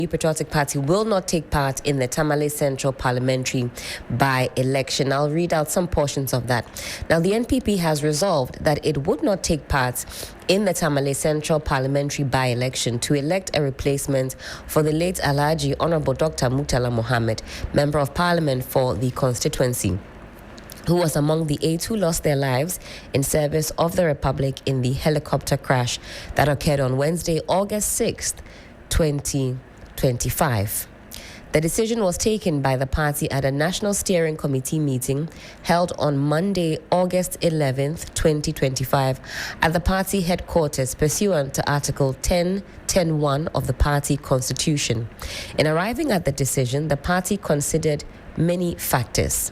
New Patriotic Party will not take part in the Tamale Central Parliamentary by-election. I'll read out some portions of that. Now, the NPP has resolved that it would not take part in the Tamale Central Parliamentary by-election to elect a replacement for the late Alhaji Honorable Dr. Murtala Mohammed, Member of Parliament for the constituency, who was among the 8 who lost their lives in service of the Republic in the helicopter crash that occurred on Wednesday, August 6th, 2025. The decision was taken by the party at a National Steering Committee meeting held on Monday, August 11th, 2025, at the party headquarters pursuant to Article 10.10.1 of the party constitution. In arriving at the decision, the party considered many factors,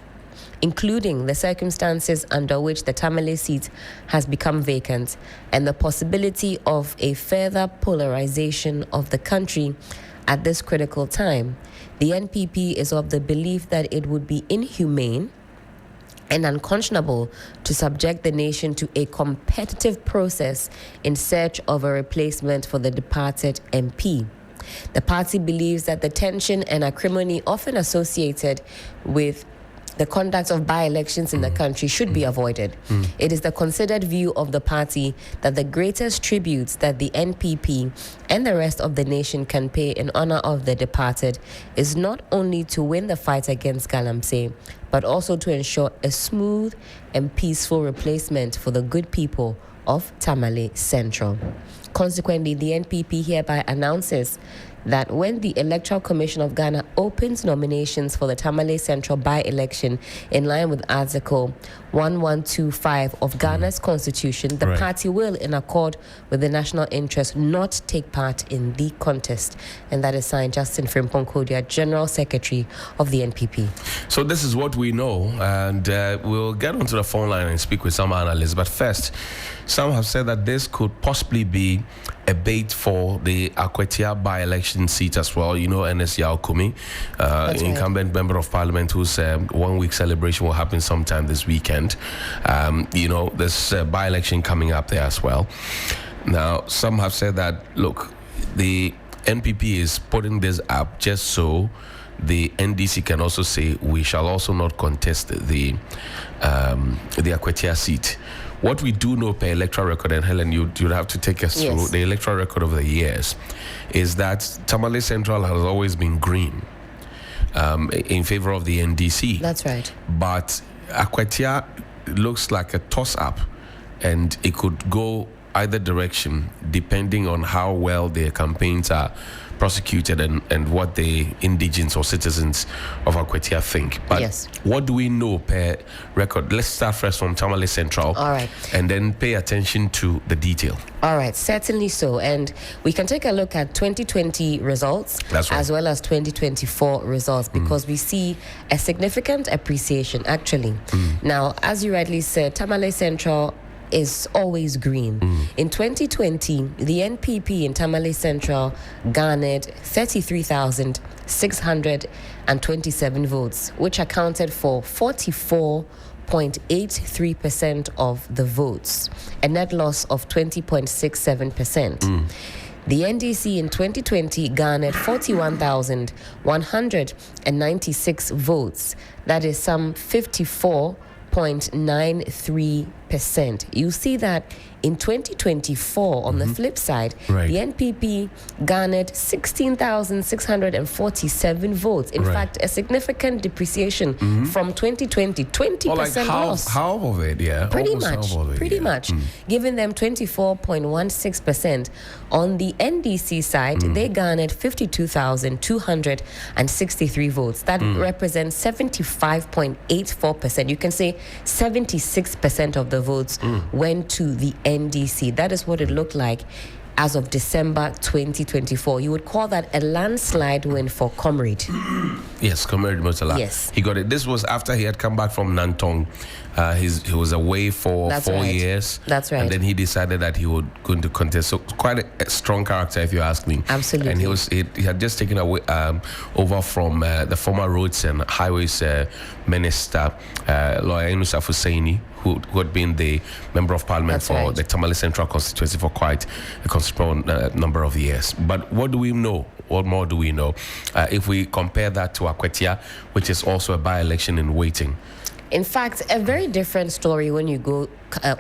including the circumstances under which the Tamale seat has become vacant and the possibility of a further polarization of the country at this critical time. The NPP is of the belief that it would be inhumane and unconscionable to subject the nation to a competitive process in search of a replacement for the departed MP. The party believes that the tension and acrimony often associated with the conduct of by-elections in the country should be avoided. It is the considered view of the party that the greatest tributes that the NPP and the rest of the nation can pay in honor of the departed is not only to win the fight against Galamsey, but also to ensure a smooth and peaceful replacement for the good people of Tamale Central. Consequently, the NPP hereby announces that when the Electoral Commission of Ghana opens nominations for the Tamale Central by-election in line with Article 1125 of Ghana's Constitution, the party will, in accord with the national interest, not take part in the contest. And that is signed Justin Frimpong-Kodia, General Secretary of the NPP. So this is what we know, and we'll get onto the phone line and speak with some analysts. But first, some have said that this could possibly be a bait for the Akwetia by-election seat as well. You know, NS Yao Kumi, incumbent member of parliament, whose 1 week celebration will happen sometime this weekend. You know, there's a by-election coming up there as well. Now, some have said that, look, the NPP is putting this up just so the NDC can also say we shall also not contest the Akwetia seat. What we do know per electoral record, and Helen, you'd have to take us through the electoral record over the years, is that Tamale Central has always been green in favor of the NDC. That's right. But Akwetia looks like a toss-up, and it could go either direction depending on how well their campaigns are prosecuted and what the indigents or citizens of Akwetia think. But what do we know per record? Let's start first from Tamale Central. All right. And then pay attention to the detail. All right, certainly so. And we can take a look at 2020 results as well as 2024 results, because we see a significant appreciation, actually. Now, as you rightly said, Tamale Central is always green. In 2020, the NPP in Tamale Central garnered 33,627 votes, which accounted for 44.83% of the votes, a net loss of 20.67%. The NDC in 2020 garnered 41,196 votes. That is some 54.93%. You see that in 2024, on the flip side, the NPP garnered 16,647 votes. In fact, a significant depreciation from 2020, 20% loss. Half of it, Pretty much. Giving them 24.16%. On the NDC side, they garnered 52,263 votes. That represents 75.84%. You can say 76% of the votes went to the NDC. That is what it looked like as of December 2024. You would call that a landslide win for Comrade. Yes, Comrade Murtala. Yes. He got it. This was after he had come back from Nantong. He was away for 4 years. That's right. And then he decided that he would go into contest. So quite a strong character, if you ask me. Absolutely. And he had just taken away over from the former Roads and Highways Minister, Lawyer Inusaf Hussaini, who had been the member of parliament for the Tamale Central constituency for quite a considerable number of years. But what do we know? What more do we know? If we compare that to Akwetia, which is also a by-election in waiting. In fact, a very different story when you go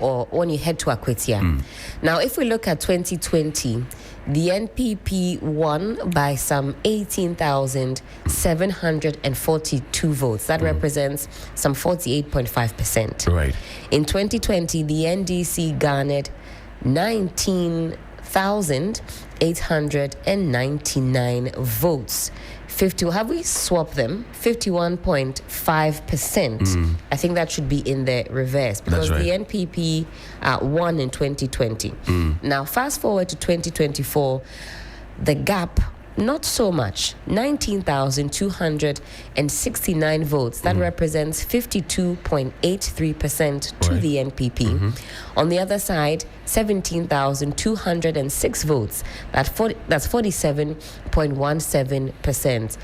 or when you head to Akwetia. Now, if we look at 2020, the NPP won by some 18,742 votes. That represents some 48.5%. Right. In 2020, the NDC garnered 19,899 votes. Have we swapped them? 51.5%. I think that should be in the reverse because the NPP won in 2020. Now, fast forward to 2024, the gap, not so much, 19,269 votes. That represents 52.83% to the NPP. On the other side, 17,206 votes. That's 47.17%.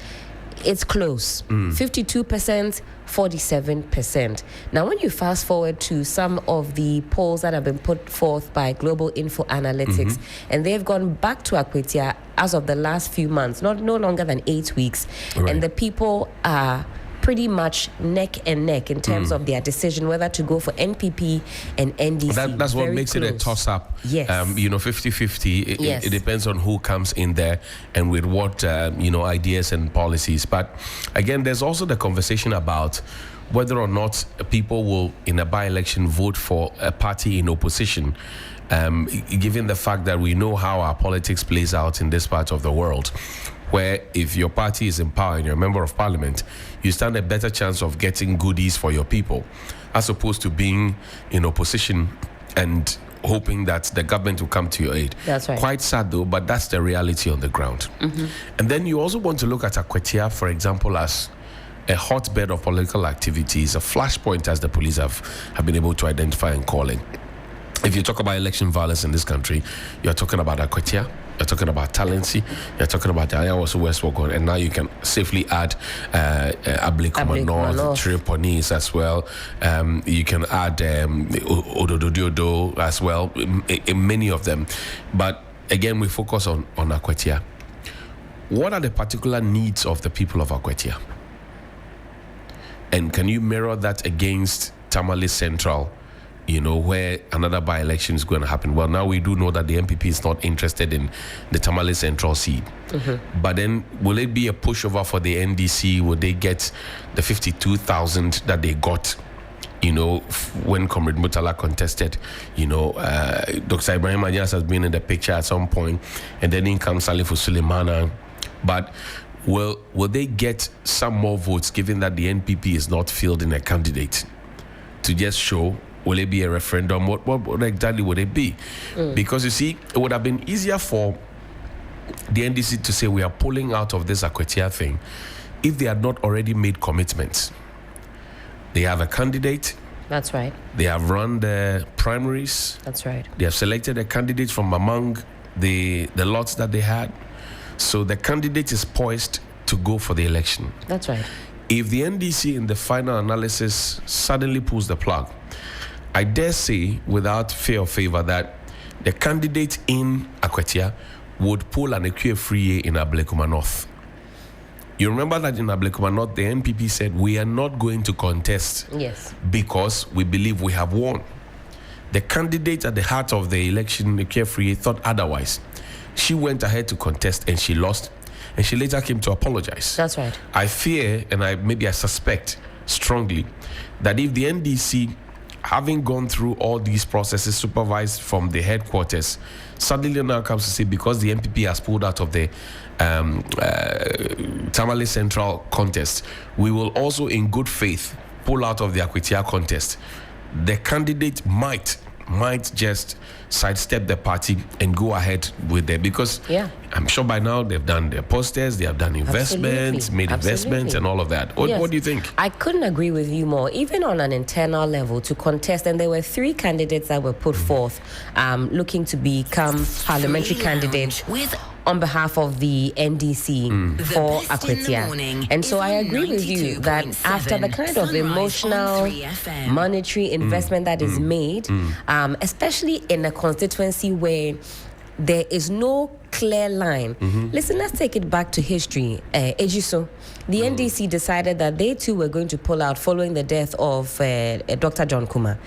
It's close. 52%, 47%. Now, when you fast forward to some of the polls that have been put forth by Global Info Analytics, and they've gone back to Akwetia as of the last few months, no longer than 8 weeks, and the people are pretty much neck and neck in terms of their decision whether to go for NPP and NDC. That's what makes it a toss-up. Yes. 50-50. It depends on who comes in there and with what, ideas and policies. But again, there's also the conversation about whether or not people will, in a by-election, vote for a party in opposition. Given the fact that we know how our politics plays out in this part of the world, where if your party is in power and you're a member of parliament, you stand a better chance of getting goodies for your people, as opposed to being in opposition and hoping that the government will come to your aid. That's right. Quite sad though, but that's the reality on the ground. And then you also want to look at Akwetia, for example, as a hotbed of political activities, a flashpoint, as the police have been able to identify and call it. If you talk about election violence in this country, you're talking about Akwetia, you're talking about Talensi, you're talking about the Ayawaso West Wogon, and now you can safely add Ablekuma North, Triponis as well. You can add Odododiodo as well, many of them. But again, we focus on Akwetia. What are the particular needs of the people of Akwetia? And can you mirror that against Tamale Central, where another by-election is going to happen? Well, now we do know that the NPP is not interested in the Tamale Central seat. But then will it be a pushover for the NDC? Will they get the 52,000 that they got, when Comrade Mutala contested? Dr. Ibrahim Anyas has been in the picture at some point, and then in comes Salifu Suleimana. But will they get some more votes, given that the NPP is not fielding a candidate to just show? Will it be a referendum? What exactly would it be? Because you see, it would have been easier for the NDC to say we are pulling out of this Akwetia thing if they had not already made commitments. They have a candidate. That's right. They have run the primaries. That's right. They have selected a candidate from among the lots that they had. So the candidate is poised to go for the election. That's right. If the NDC in the final analysis suddenly pulls the plug, I dare say, without fear or favor, that the candidate in Akwetia would pull an Ekwe-Free in Ablekuma North. You remember that in Ablekuma North, the NPP said, we are not going to contest because we believe we have won. The candidate at the heart of the election, Ekwe-Free, thought otherwise. She went ahead to contest and she lost, and she later came to apologize. That's right. I fear, and I suspect strongly, that if the NDC, having gone through all these processes supervised from the headquarters, suddenly now comes to say, because the NPP has pulled out of the Tamale Central contest, we will also in good faith pull out of the Akwetia contest. The candidate might just sidestep the party and go ahead with them, because I'm sure by now they've done their posters, they have done investments, investments and all of that. What do you think? I couldn't agree with you more. Even on an internal level to contest, and there were 3 candidates that were put forth looking to become parliamentary candidates on behalf of the NDC for Akwetia. And so I agree with you that after the kind of emotional, monetary investment that is made, especially in a constituency where there is no clear line. Listen, let's take it back to history. Ejiso, the NDC decided that they too were going to pull out following the death of Dr. John Kuma.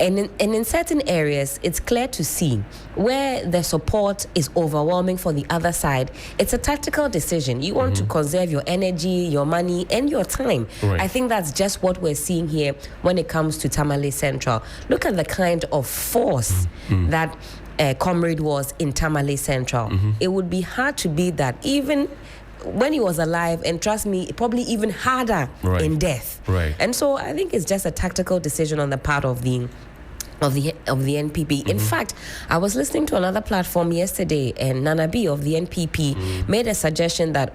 And in certain areas, it's clear to see where the support is overwhelming for the other side. It's a tactical decision. You want to conserve your energy, your money, and your time. Right. I think that's just what we're seeing here when it comes to Tamale Central. Look at the kind of force that Comrade was in Tamale Central. It would be hard to beat that, even when he was alive, and trust me, probably even harder in death. Right. And so I think it's just a tactical decision on the part of the NPP. In fact, I was listening to another platform yesterday, and Nana B of the NPP made a suggestion that,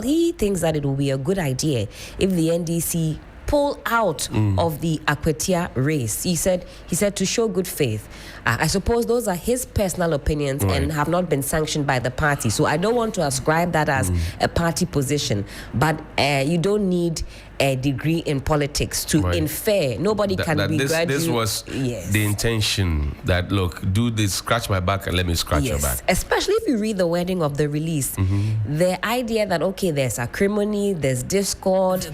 he thinks that it will be a good idea if the NDC pull out of the Akwetia race. He said to show good faith. I suppose those are his personal opinions and have not been sanctioned by the party. So I don't want to ascribe that as a party position. But you don't need a degree in politics to infer. Nobody can begrudge you. This was the intention that, look, do this, scratch my back and let me scratch your back. Especially if you read the wording of the release. The idea that, there's acrimony, there's discord,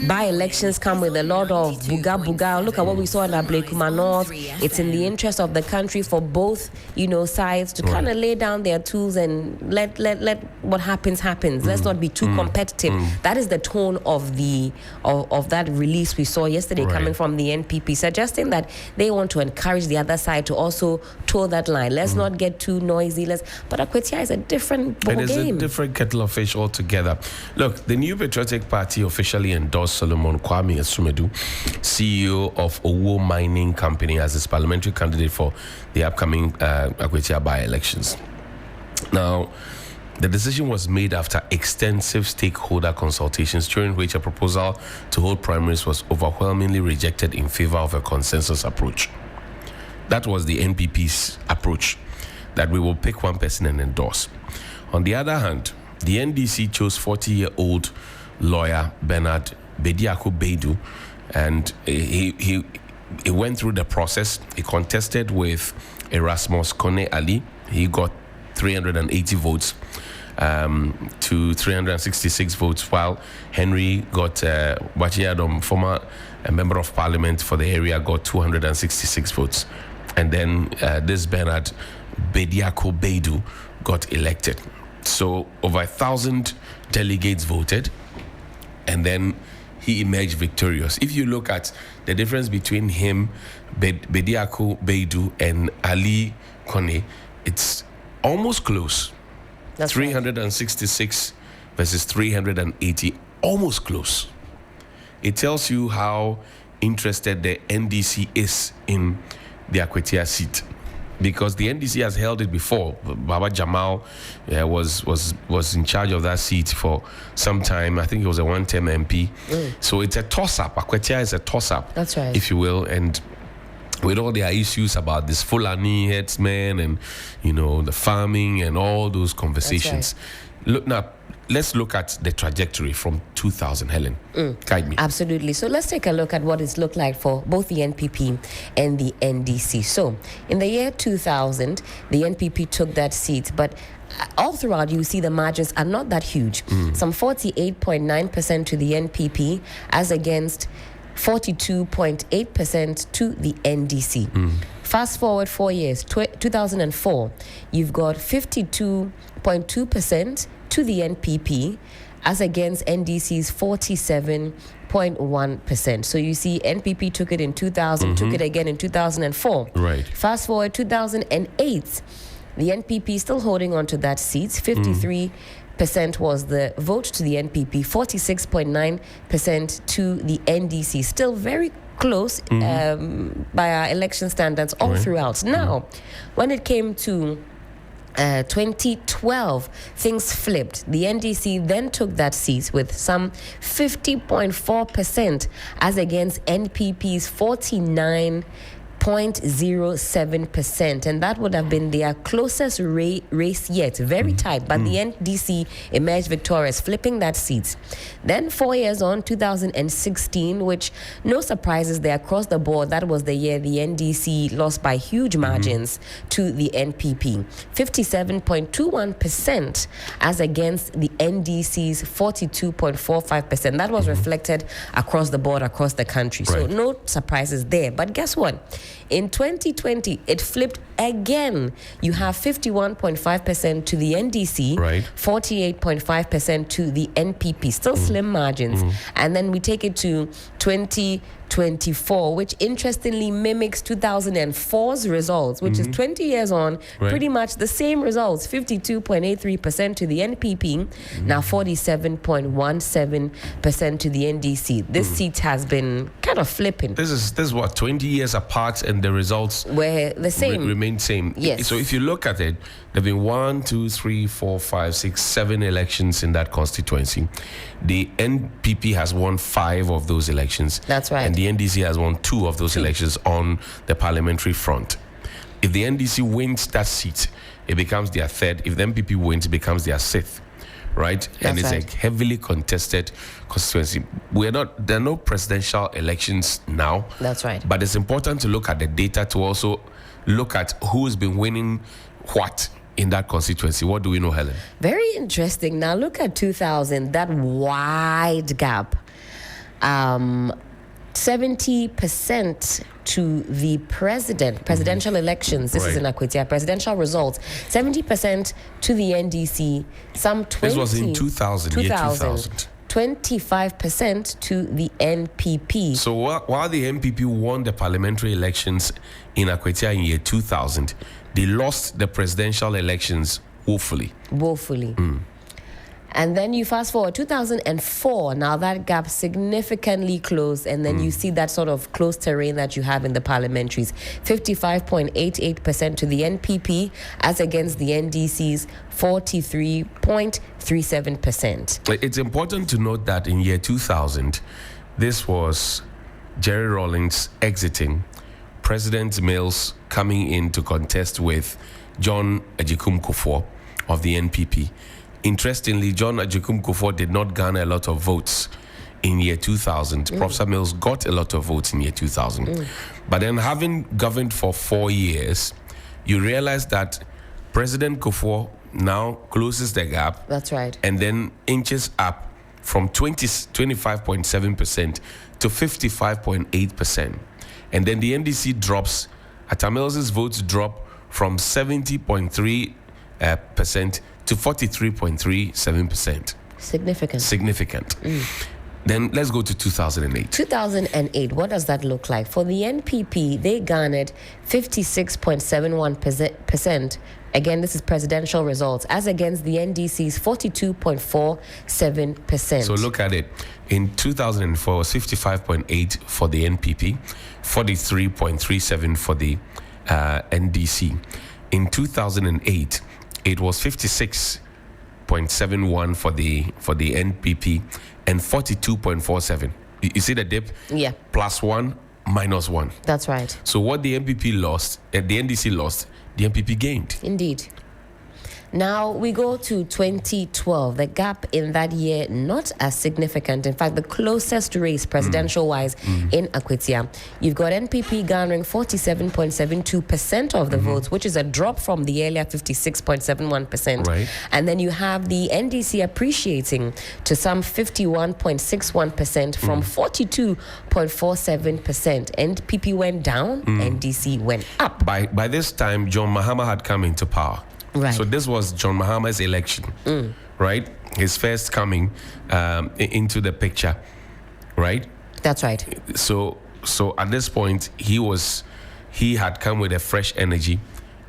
by-elections come with a lot of buga. Look at what we saw in Ablekuma North. It's in the interest of the country for both, sides to kind of lay down their tools and let what happens. Let's not be too competitive. That is the tone of that release we saw yesterday coming from the NPP, suggesting that they want to encourage the other side to also toe that line. Let's not get too noisy. But Akwetia is a different ball It is game. a different kettle of fish altogether. Look, the New Patriotic Party officially endorsed Solomon Kwame Esumedu, CEO of Owo Mining Company, as its parliamentary candidate for the upcoming Akwetia by-elections. Now, the decision was made after extensive stakeholder consultations, during which a proposal to hold primaries was overwhelmingly rejected in favor of a consensus approach. That was the NPP's approach, that we will pick one person and endorse. On the other hand, the NDC chose 40-year-old lawyer Bernard Bediako Beidu, and he went through the process. He contested with Erasmus Kone Ali. He got 380 votes to 366 votes, while Henry got Wachiadom, former member of parliament for the area, got 266 votes. And then this Bernard Bediako Beidu got elected. So over 1,000 delegates voted, and then he emerged victorious. If you look at the difference between him, Bediako Beidu, and Ali Kone, it's almost close. That's 366 versus 380, almost close. It tells you how interested the NDC is in the Akwetia seat, because the NDC has held it before. Baba Jamal was in charge of that seat for some time. I think he was a one-term MP. So it's a toss-up. Akwetia is a toss-up, that's right, if you will. And with all their issues about this Fulani headsmen and, the farming and all those conversations. Look, now, let's look at the trajectory from 2000, Helen. Guide me. Absolutely. So let's take a look at what it's looked like for both the NPP and the NDC. So in the year 2000, the NPP took that seat, but all throughout, you see the margins are not that huge. Some 48.9% to the NPP as against 42.8% to the NDC. Fast forward 4 years, 2004, you've got 52.2% to the NPP as against NDC's 47.1%. So you see NPP took it in 2000, took it again in 2004. Right. Fast forward 2008, the NPP still holding on to that seat, 53% was the vote to the NPP, 46.9% to the NDC. Still very close by our election standards all throughout. Now, when it came to 2012, things flipped. The NDC then took that seat with some 50.4% as against NPP's 49 0.07%, and that would have been their closest race yet. Very tight, but the NDC emerged victorious, flipping that seat. Then 4 years on, 2016, which no surprises there across the board, that was the year the NDC lost by huge margins to the NPP. 57.21% as against the NDC's 42.45%. That was reflected across the board, across the country. So no surprises there. But guess what? In 2020, it flipped again. You have 51.5% to the NDC, 48.5% to the NPP. Still slim margins. And then we take it to 2024, which interestingly mimics 2004's results, which is 20 years on, pretty much the same results. 52.83% to the NPP, now 47.17% to the NDC. This seat has been kind of flipping. This is what, 20 years apart, and the results were the same. Remain same. Yes. So if you look at it, there have been 1, 2, 3, 4, 5, 6, 7 elections in that constituency. The NPP has won 5 of those elections. That's right. And the NDC has won 2 of those elections on the parliamentary front. If the NDC wins that seat, it becomes their 3rd. If the NPP wins, it becomes their 6th. Right? And it's a heavily contested constituency. There are no presidential elections now. That's right. But it's important to look at the data to also look at who's been winning what in that constituency. What do we know, Helen? Very interesting. Now look at 2000, that wide gap. 70% to the presidential elections. This is in Akwetia. Presidential results. 70% to the NDC. Some 20. This was in 2000. 2000. 25% to the NPP. So while the NPP won the parliamentary elections in Akwetia in year 2000, they lost the presidential elections woefully. And then you fast forward 2004. Now that gap significantly closed, and then you see that sort of close terrain that you have in the parliamentaries. 55.88% to the NPP as against the NDC's 43.37%. It's important to note that in year 2000, this was Jerry Rawlings exiting, President Mills coming in to contest with John Agyekum Kufuor of the NPP. Interestingly, John Agyekum Kufuor did not garner a lot of votes in year 2000. Professor Mills got a lot of votes in year 2000. But then having governed for 4 years, you realize that President Kufuor now closes the gap. That's right. And then inches up from 25.7% to 55.8%. And then the NDC drops, Atamil's votes drop from 70.3% to 43.37%. Significant. Then let's go to 2008. 2008, what does that look like? For the NPP, they garnered 56.71%. Again, this is presidential results, as against the NDC's 42.47%. So look at it. In 2004, it was 55.8 for the NPP, 43.37 for the NDC. In 2008, it was 56.71 for the NPP and 42.47. You see the dip? Yeah. +1, -1. That's right. So what the NPP lost, the NDC lost, the NPP gained. Indeed. Now we go to 2012. The gap in that year not as significant. In fact, the closest race presidential-wise in Akwetia. You've got NPP garnering 47.72% of the votes, which is a drop from the earlier 56.71%. Right. And then you have the NDC appreciating to some 51.61% from 42.47%. NPP went down, NDC went up. By this time, John Mahama had come into power. Right. So this was John Mahama's election, right? His first coming into the picture, right? That's right. So at this point, he had come with a fresh energy,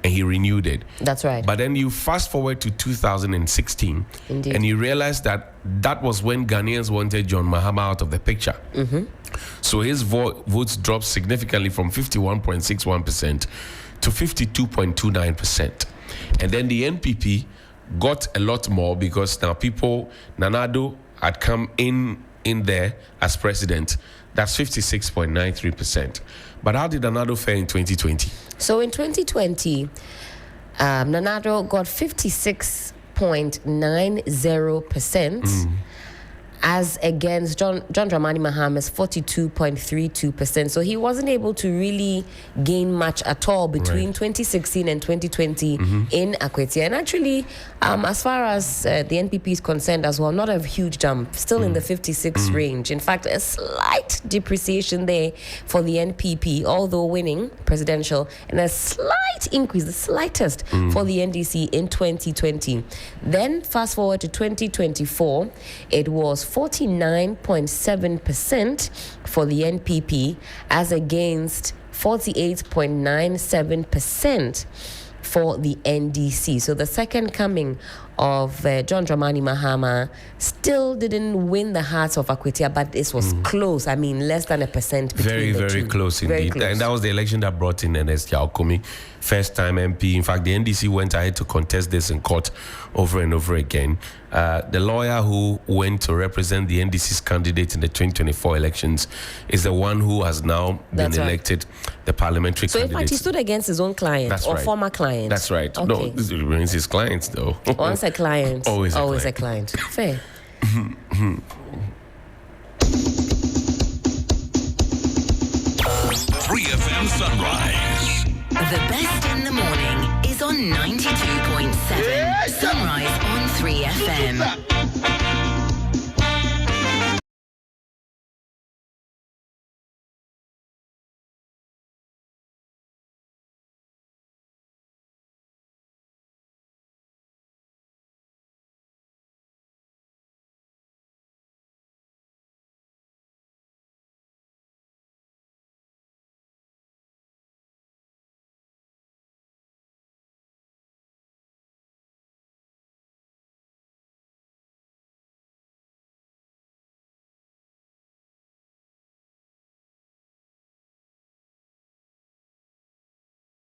and he renewed it. That's right. But then you fast forward to 2016, Indeed. and you realize that was when Ghanaians wanted John Mahama out of the picture. So his votes dropped significantly from 51.61% to 52.29%. And then the NPP got a lot more because now Nana Addo had come in in there as president, that's 56.93%. But how did Nana Addo fare in 2020? So in 2020, Nana Addo got 56.90%. As against John Dramani Mahama's 42.32%. So he wasn't able to really gain much at all between 2016 and 2020 in Akwetia. And actually, as far as the NPP is concerned as well, not a huge jump, still in the 56 range. In fact, a slight depreciation there for the NPP, although winning presidential, and a slight increase, the slightest, for the NDC in 2020. Then fast forward to 2024, it was 49.7% for the NPP as against 48.97% for the NDC. So the second coming of John Dramani Mahama still didn't win the hearts of Akwetia, but this was close. I mean, less than 1% between Very, the very two. close indeed. Close. And that was the election that brought in Ernest Yaokumi, first time MP. In fact, the NDC went ahead to contest this in court over and over again. The lawyer who went to represent the NDC's candidate in the 2024 elections is the one who has now been elected the parliamentary So candidate. in fact, he stood against his own client former client. That's right. Okay. No, this remains his client though. Once a client, always a client. Fair. 3FM Sunrise. The best in the morning is on 92.7. Sunrise on 3FM.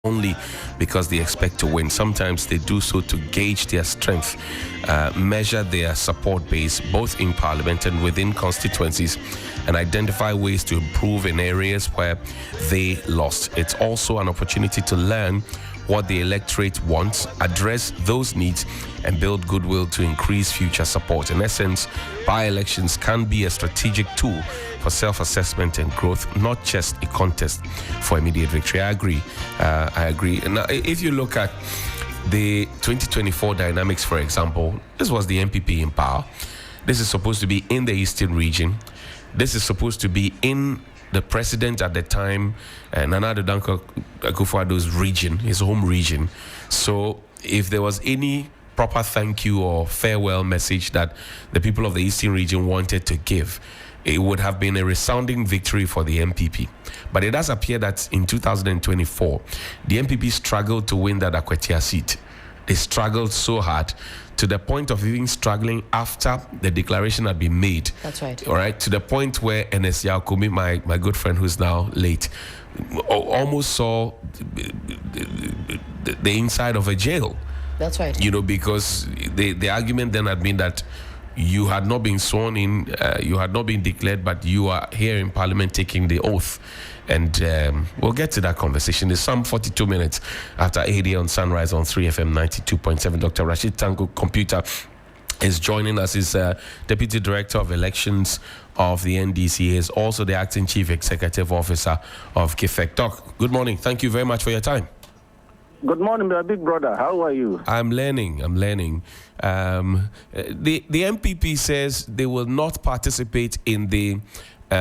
Only because they expect to win. Sometimes they do so to gauge their strength, measure their support base, both in parliament and within constituencies, and identify ways to improve in areas where they lost. It's also an opportunity to learn what the electorate wants, address those needs, and build goodwill to increase future support. In essence, by-elections can be a strategic tool for self-assessment and growth, not just a contest for immediate victory. I agree. Now, if you look at the 2024 dynamics, for example, this was the NPP in power. This is supposed to be in the Eastern region. This is supposed to be in the president at the time, Nana Addo Dankwa Akufo-Addo's region, his home region. So if there was any proper thank you or farewell message that the people of the Eastern region wanted to give, it would have been a resounding victory for the NPP. But it does appear that in 2024, the NPP struggled to win that Akwetia seat. They struggled so hard to the point of even struggling after the declaration had been made. That's right. All right, to the point where Ernest Yaokumi, my good friend who's now late, almost saw the inside of a jail. That's right. You know, because the argument then had been that you had not been sworn in, you had not been declared, but you are here in Parliament taking the oath. And we'll get to that conversation. It's some 42 minutes after 8 on Sunrise on 3FM 92.7. Dr. Rashid Tanko Computer is joining us. He's Deputy Director of Elections of the NDC. He is also the Acting Chief Executive Officer of Gov't. Doc, good morning. Thank you very much for your time. Good morning, my big brother. How are you? I'm learning. The NPP says they will not participate in the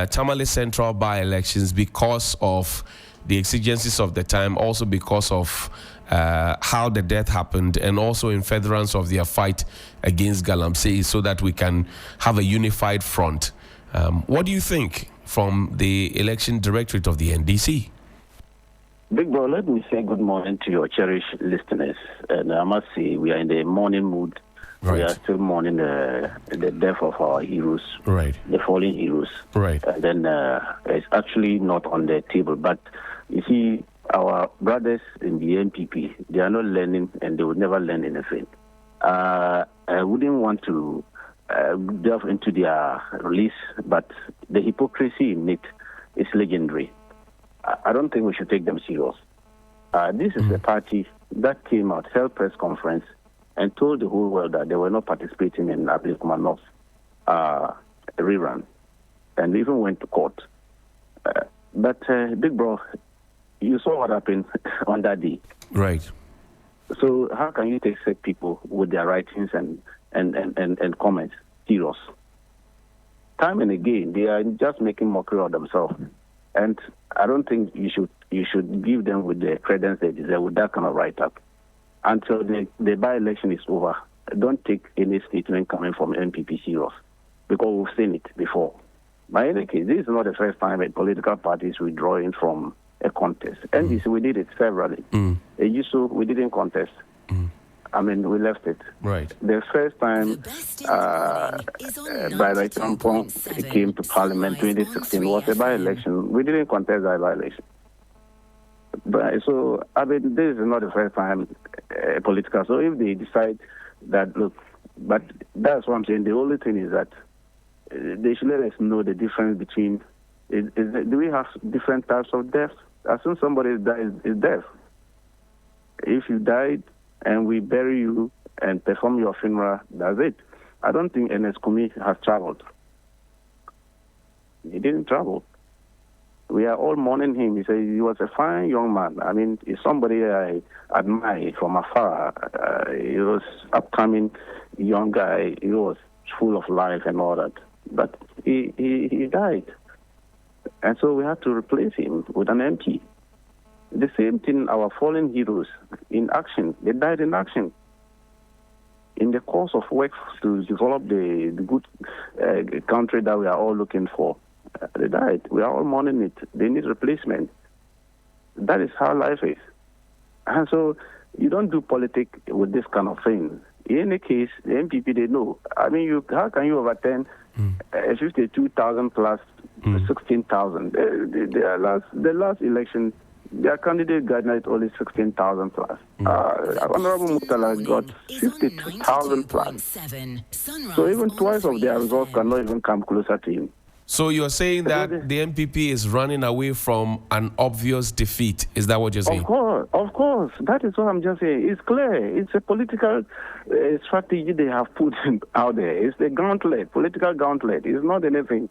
Tamale Central by-elections because of the exigencies of the time, also because of how the death happened, and also in furtherance of their fight against Galamsey, so that we can have a unified front. What do you think from the election directorate of the NDC? Big bro, let me say good morning to your cherished listeners. And I must say, we are in the mourning mood. Right. We are still mourning the death of our heroes, Right. the fallen heroes. Right. And then it's actually not on the table. But you see, our brothers in the NPP, they are not learning, and they will never learn anything. I wouldn't want to delve into their release, but the hypocrisy in it is legendary. I don't think we should take them serious. This is a party that came out, held press conference, and told the whole world that they were not participating in Abdul Kumanov's rerun, and even went to court. But Big Bro, you saw what happened on that day. Right. So how can you take sick people with their writings and comments serious? Time and again, they are just making mockery of themselves. And I don't think you should give them with the credence they deserve with that kind of write-up. Until the by-election is over, don't take any statement coming from NPP serious, because we've seen it before. By any case, this is not the first time a political party is withdrawing from a contest. NDC, we did it severally. AUSO, we didn't contest. I mean, we left it. Right. The first time by-election it came to Parliament 2016 was a by-election. We didn't contest that by-election. But so, I mean, this is not the first time political. So if they decide that, look, but that's what I'm saying. The only thing is that they should let us know the difference between, do we have different types of death? As soon as somebody dies, is death. If you died and we bury you and perform your funeral, that's it. I don't think Ernest Kumi has traveled. He didn't travel. We are all mourning him. He said he was a fine young man. I mean, he's somebody I admire from afar. He was upcoming young guy. He was full of life and all that. But he died. And so we had to replace him with an MP. The same thing, our fallen heroes in action. They died in action. In the course of work to develop the good country that we are all looking for. They died. We are all mourning it. They need replacement. That is how life is. And so you don't do politics with this kind of thing. In any case, the NPP, they know. I mean, how can you overturn 52,000 plus 16,000? The last election, their candidate got only 16,000 plus. Honorable Mutala got 52,000 plus. So even twice of their results cannot even come closer to him. So you're saying that the NPP is running away from an obvious defeat. Is that what you're saying? Of course. That is what I'm just saying. It's clear. It's a political strategy they have put out there. It's the gauntlet, political gauntlet. It's not anything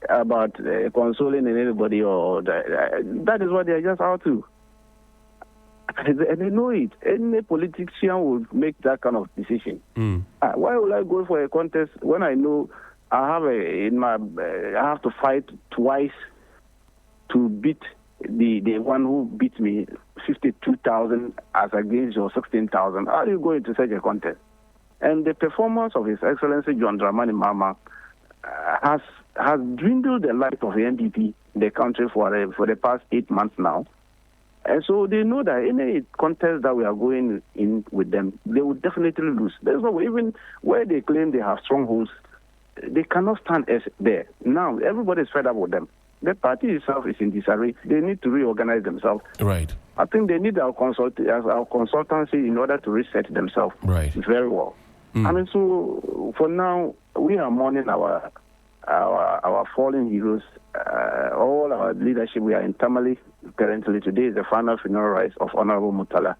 about consoling anybody or that is what they're just out to. And they know it. Any politician will make that kind of decision. Why would I go for a contest when I know I have to fight twice to beat the one who beat me 52,000 as against your 16,000? How are you going to such a contest? And the performance of His Excellency John Dramani Mahama has dwindled the life of the NDP in the country for the past 8 months now. And so they know that any contest that we are going in with them, they will definitely lose. There's no way, even where they claim they have strongholds, they cannot stand us there. Now, everybody is fed up with them. The party itself is in disarray. They need to reorganize themselves. Right. I think they need our consultancy in order to reset themselves. Right. Very well. I mean, so for now, we are mourning our fallen heroes, all our leadership. We are in Tamale currently. Today is the final funeral rites of Honorable Mutala.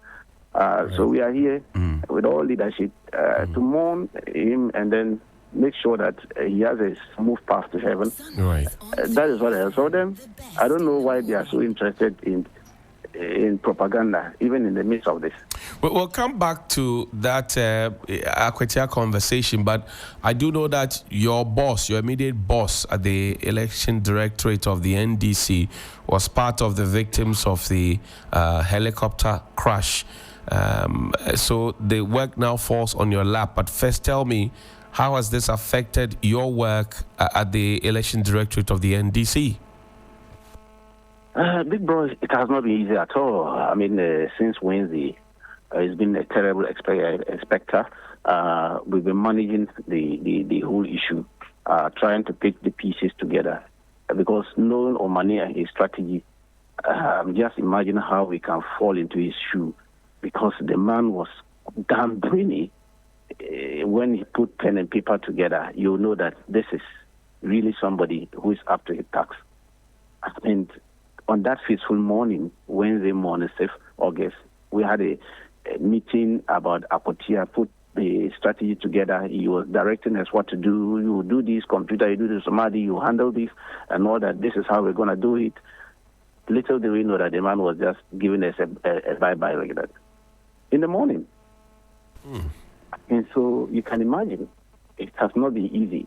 So we are here with all leadership to mourn him and then make sure that he has a smooth path to heaven. Right. That is what I saw them. I don't know why they are so interested in propaganda, even in the midst of this. We'll come back to that Akwetia conversation, but I do know that your immediate boss at the election directorate of the NDC was part of the victims of the helicopter crash. So the work now falls on your lap. But first tell me, how has this affected your work at the election directorate of the NDC? Big Bro, it has not been easy at all. I mean, since Wednesday, it's been a terrible spectre. We've been managing the whole issue, trying to pick the pieces together. Because knowing Omania, his strategy, just imagine how we can fall into his shoe. Because the man was damn brainy. when he put pen and paper together, you know that this is really somebody who is up to his task. And on that fateful morning, Wednesday morning, 6th August, we had a meeting about Akotia, put the strategy together. He was directing us what to do. You do this, computer, you do this, somebody, you handle this, and all that. This is how we're going to do it. Little did we know that the man was just giving us a bye-bye like that in the morning. And so you can imagine, it has not been easy.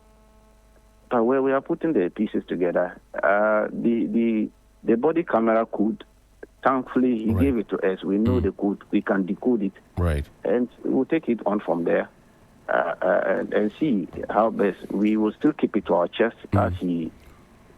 But where we are putting the pieces together, the body camera code, thankfully he gave it to us. We know the code, we can decode it. Right. And we'll take it on from there and see how best. We will still keep it to our chest as he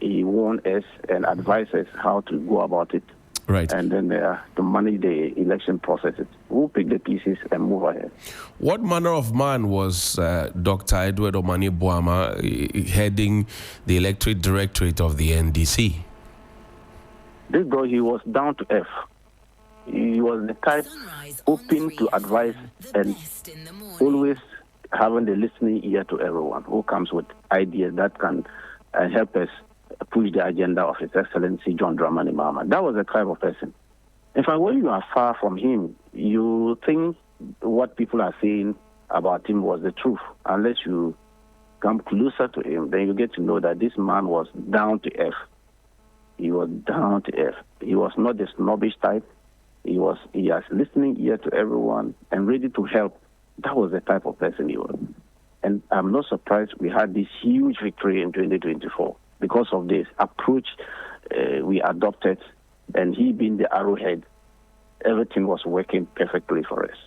warned us and advised us how to go about it. Right. And then to manage the election processes. We'll pick the pieces and move ahead. What manner of man was Dr. Edward Omani Boama heading the Electorate Directorate of the NDC? This guy, he was down to earth. He was the type open to advice and always having the listening ear to everyone who comes with ideas that can help us push the agenda of His Excellency John Dramani Mahama. That was the type of person. In fact, when you are far from him, you think what people are saying about him was the truth. Unless you come closer to him, then you get to know that this man was down to earth. He was down to earth. He was not the snobbish type. He has listening ear to everyone and ready to help. That was the type of person he was. And I'm not surprised we had this huge victory in 2024 because of this approach we adopted, and he being the arrowhead, everything was working perfectly for us.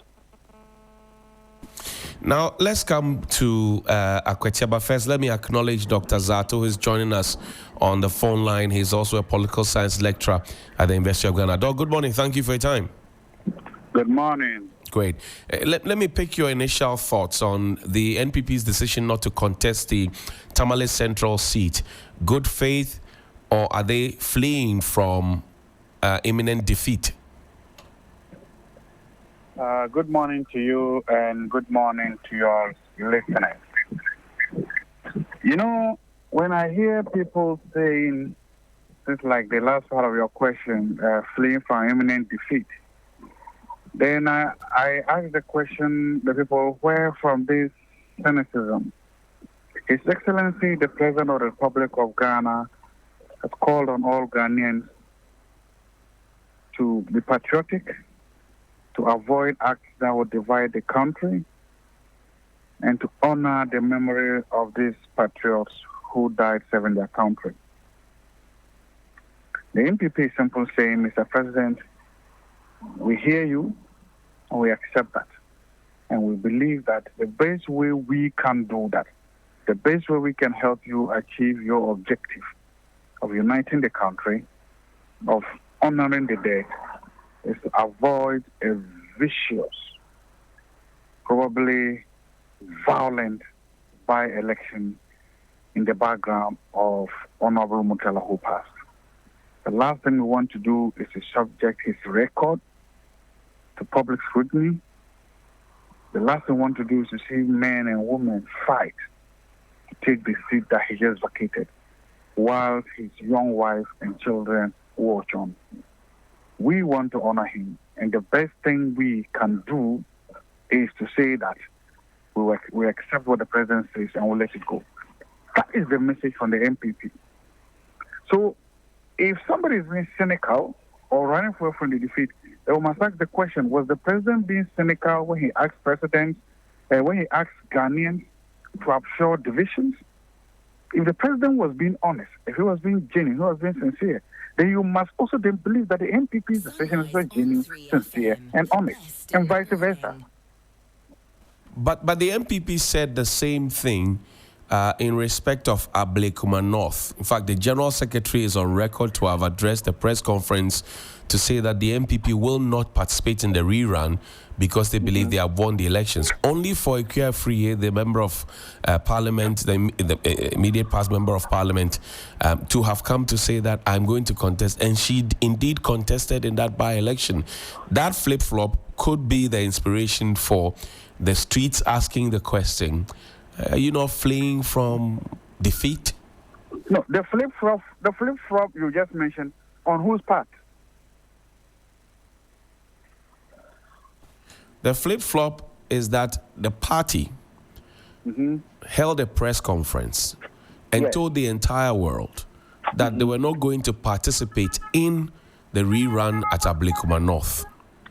Now, let's come to Akwetia, but first let me acknowledge Dr. Zato, who is joining us on the phone line. He's also a political science lecturer at the University of Ghana. Doc, good morning. Thank you for your time. Good morning. Great. Let me pick your initial thoughts on the NPP's decision not to contest the Tamale Central seat. Good faith, or are they fleeing from imminent defeat? Good morning to you and good morning to your listeners. You know, when I hear people saying, just like the last part of your question, fleeing from imminent defeat, then I ask the question, the people, where from this cynicism? His Excellency, the President of the Republic of Ghana, has called on all Ghanaians to be patriotic, to avoid acts that would divide the country, and to honor the memory of these patriots who died serving their country. The NPP is simply saying, Mr. President, we hear you and we accept that. And we believe that the best way we can do that, the best way we can help you achieve your objective of uniting the country, of honoring the dead, is to avoid a vicious, probably violent by-election in the background of Honorable Mutala who passed. The last thing we want to do is to subject his record to public scrutiny. The last thing we want to do is to see men and women fight to take the seat that he just vacated, while his young wife and children watch on. We want to honor him, and the best thing we can do is to say that we accept what the president says and we'll let it go. That is the message from the NPP. So if somebody is being cynical or running from the defeat, they must ask the question, was the president being cynical when he asked when he asked Ghanaians to absorb divisions? If the president was being honest, if he was being genuine, if he was being sincere, then you must also then believe that the NPP's decision is very genuine, sincere, and honest, and vice versa. But the NPP said the same thing in respect of Ablekuma North. In fact, the General Secretary is on record to have addressed the press conference to say that the NPP will not participate in the rerun because they believe they have won the elections. Only for Ikuya Friye, the member of parliament, the immediate past member of parliament, to have come to say that I'm going to contest. And she indeed contested in that by-election. That flip-flop could be the inspiration for the streets asking the question, are you not fleeing from defeat? No, the flip-flop you just mentioned, on whose part? The flip-flop is that the party held a press conference and told the entire world that they were not going to participate in the rerun at Ablekuma North.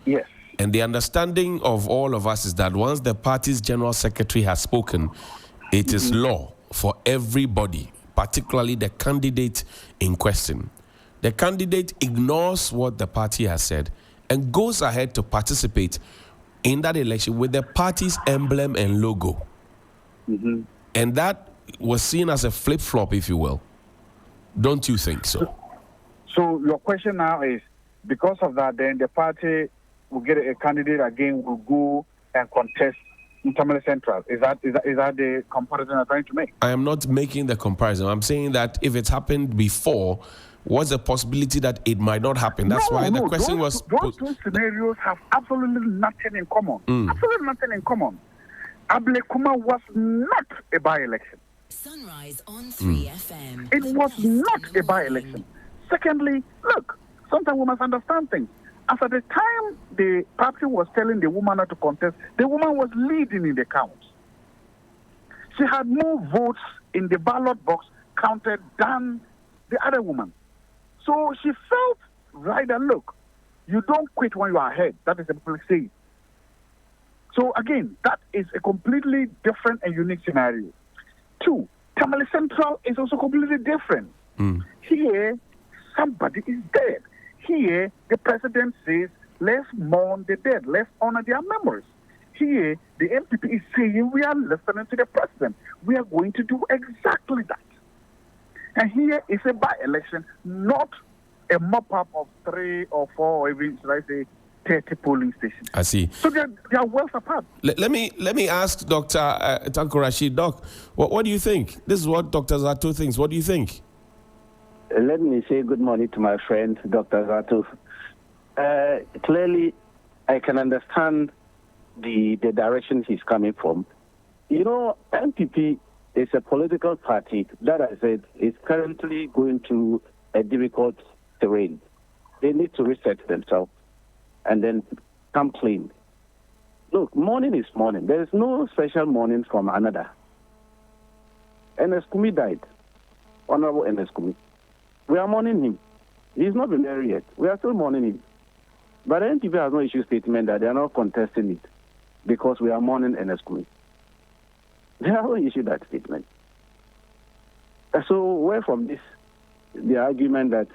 Yes. And the understanding of all of us is that once the party's general secretary has spoken, it is law for everybody, particularly the candidate in question. The candidate ignores what the party has said and goes ahead to participate in that election with the party's emblem and logo. And that was seen as a flip-flop, if you will. Don't you think so? So your question now is, because of that, then the party will get a candidate again, will go and contest in Tamale Central. Is that the comparison I'm trying to make? I am not making the comparison. I'm saying that if it's happened before, what's the possibility that it might not happen? That's why the question was... Those two scenarios have absolutely nothing in common. Absolutely nothing in common. Ablekuma was not a by-election. Sunrise on 3FM. It was not a by-election. Secondly, look, sometimes we must understand things. As at the time the party was telling the woman not to contest, the woman was leading in the count. She had more votes in the ballot box counted than the other woman. So she felt right that, look, you don't quit when you are ahead. That is the public saying. So again, that is a completely different and unique scenario. Two, Tamale Central is also completely different. Here, somebody is dead. Here, the president says, let's mourn the dead, let's honor their memories. Here, the NPP is saying, we are listening to the president. We are going to do exactly that. And here is a by-election, not a mop-up of 3 or 4 or even, should I say, 30 polling stations. I see. So they are well apart. Let me ask Dr. Tanko Rashid. Doc, what do you think? This is what Dr. Zato thinks. What do you think? Let me say good morning to my friend, Dr. Zato. Clearly, I can understand the direction he's coming from. You know, NPP is a political party that I said is currently going through a difficult terrain. They need to reset themselves and then come clean. Look, mourning is mourning. There is no special mourning from another. Ernest Kumi died. Honorable Ernest Kumi. We are mourning him. He's not been buried yet. We are still mourning him. But the NPP has no issue statement that they are not contesting it because we are mourning Ernest Kumi. They haven't issued that statement. So where from this, the argument that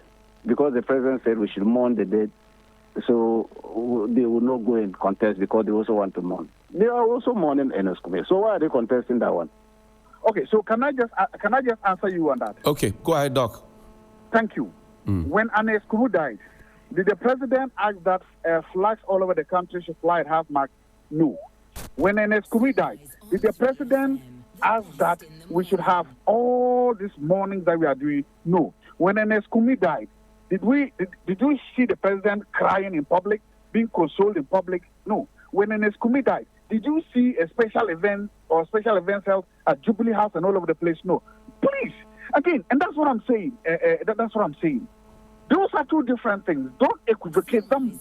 because the president said we should mourn the dead, so they will not go and contest because they also want to mourn. They are also mourning Ernest Kumi. So why are they contesting that one? Okay, so can I just answer you on that? Okay, go ahead, Doc. Thank you. When Ernest Kumi died, did the president ask that flags all over the country should fly at half-mast? No. When Ernest Kumi died, did the president ask that we should have all this mourning that we are doing? No. When Ernest Kumi died, did we see the president crying in public, being consoled in public? No. When Ernest Kumi died, did you see a special event or special events held at Jubilee House and all over the place? No. Please, again, and that's what I'm saying. That's what I'm saying. Those are two different things. Don't equivocate them.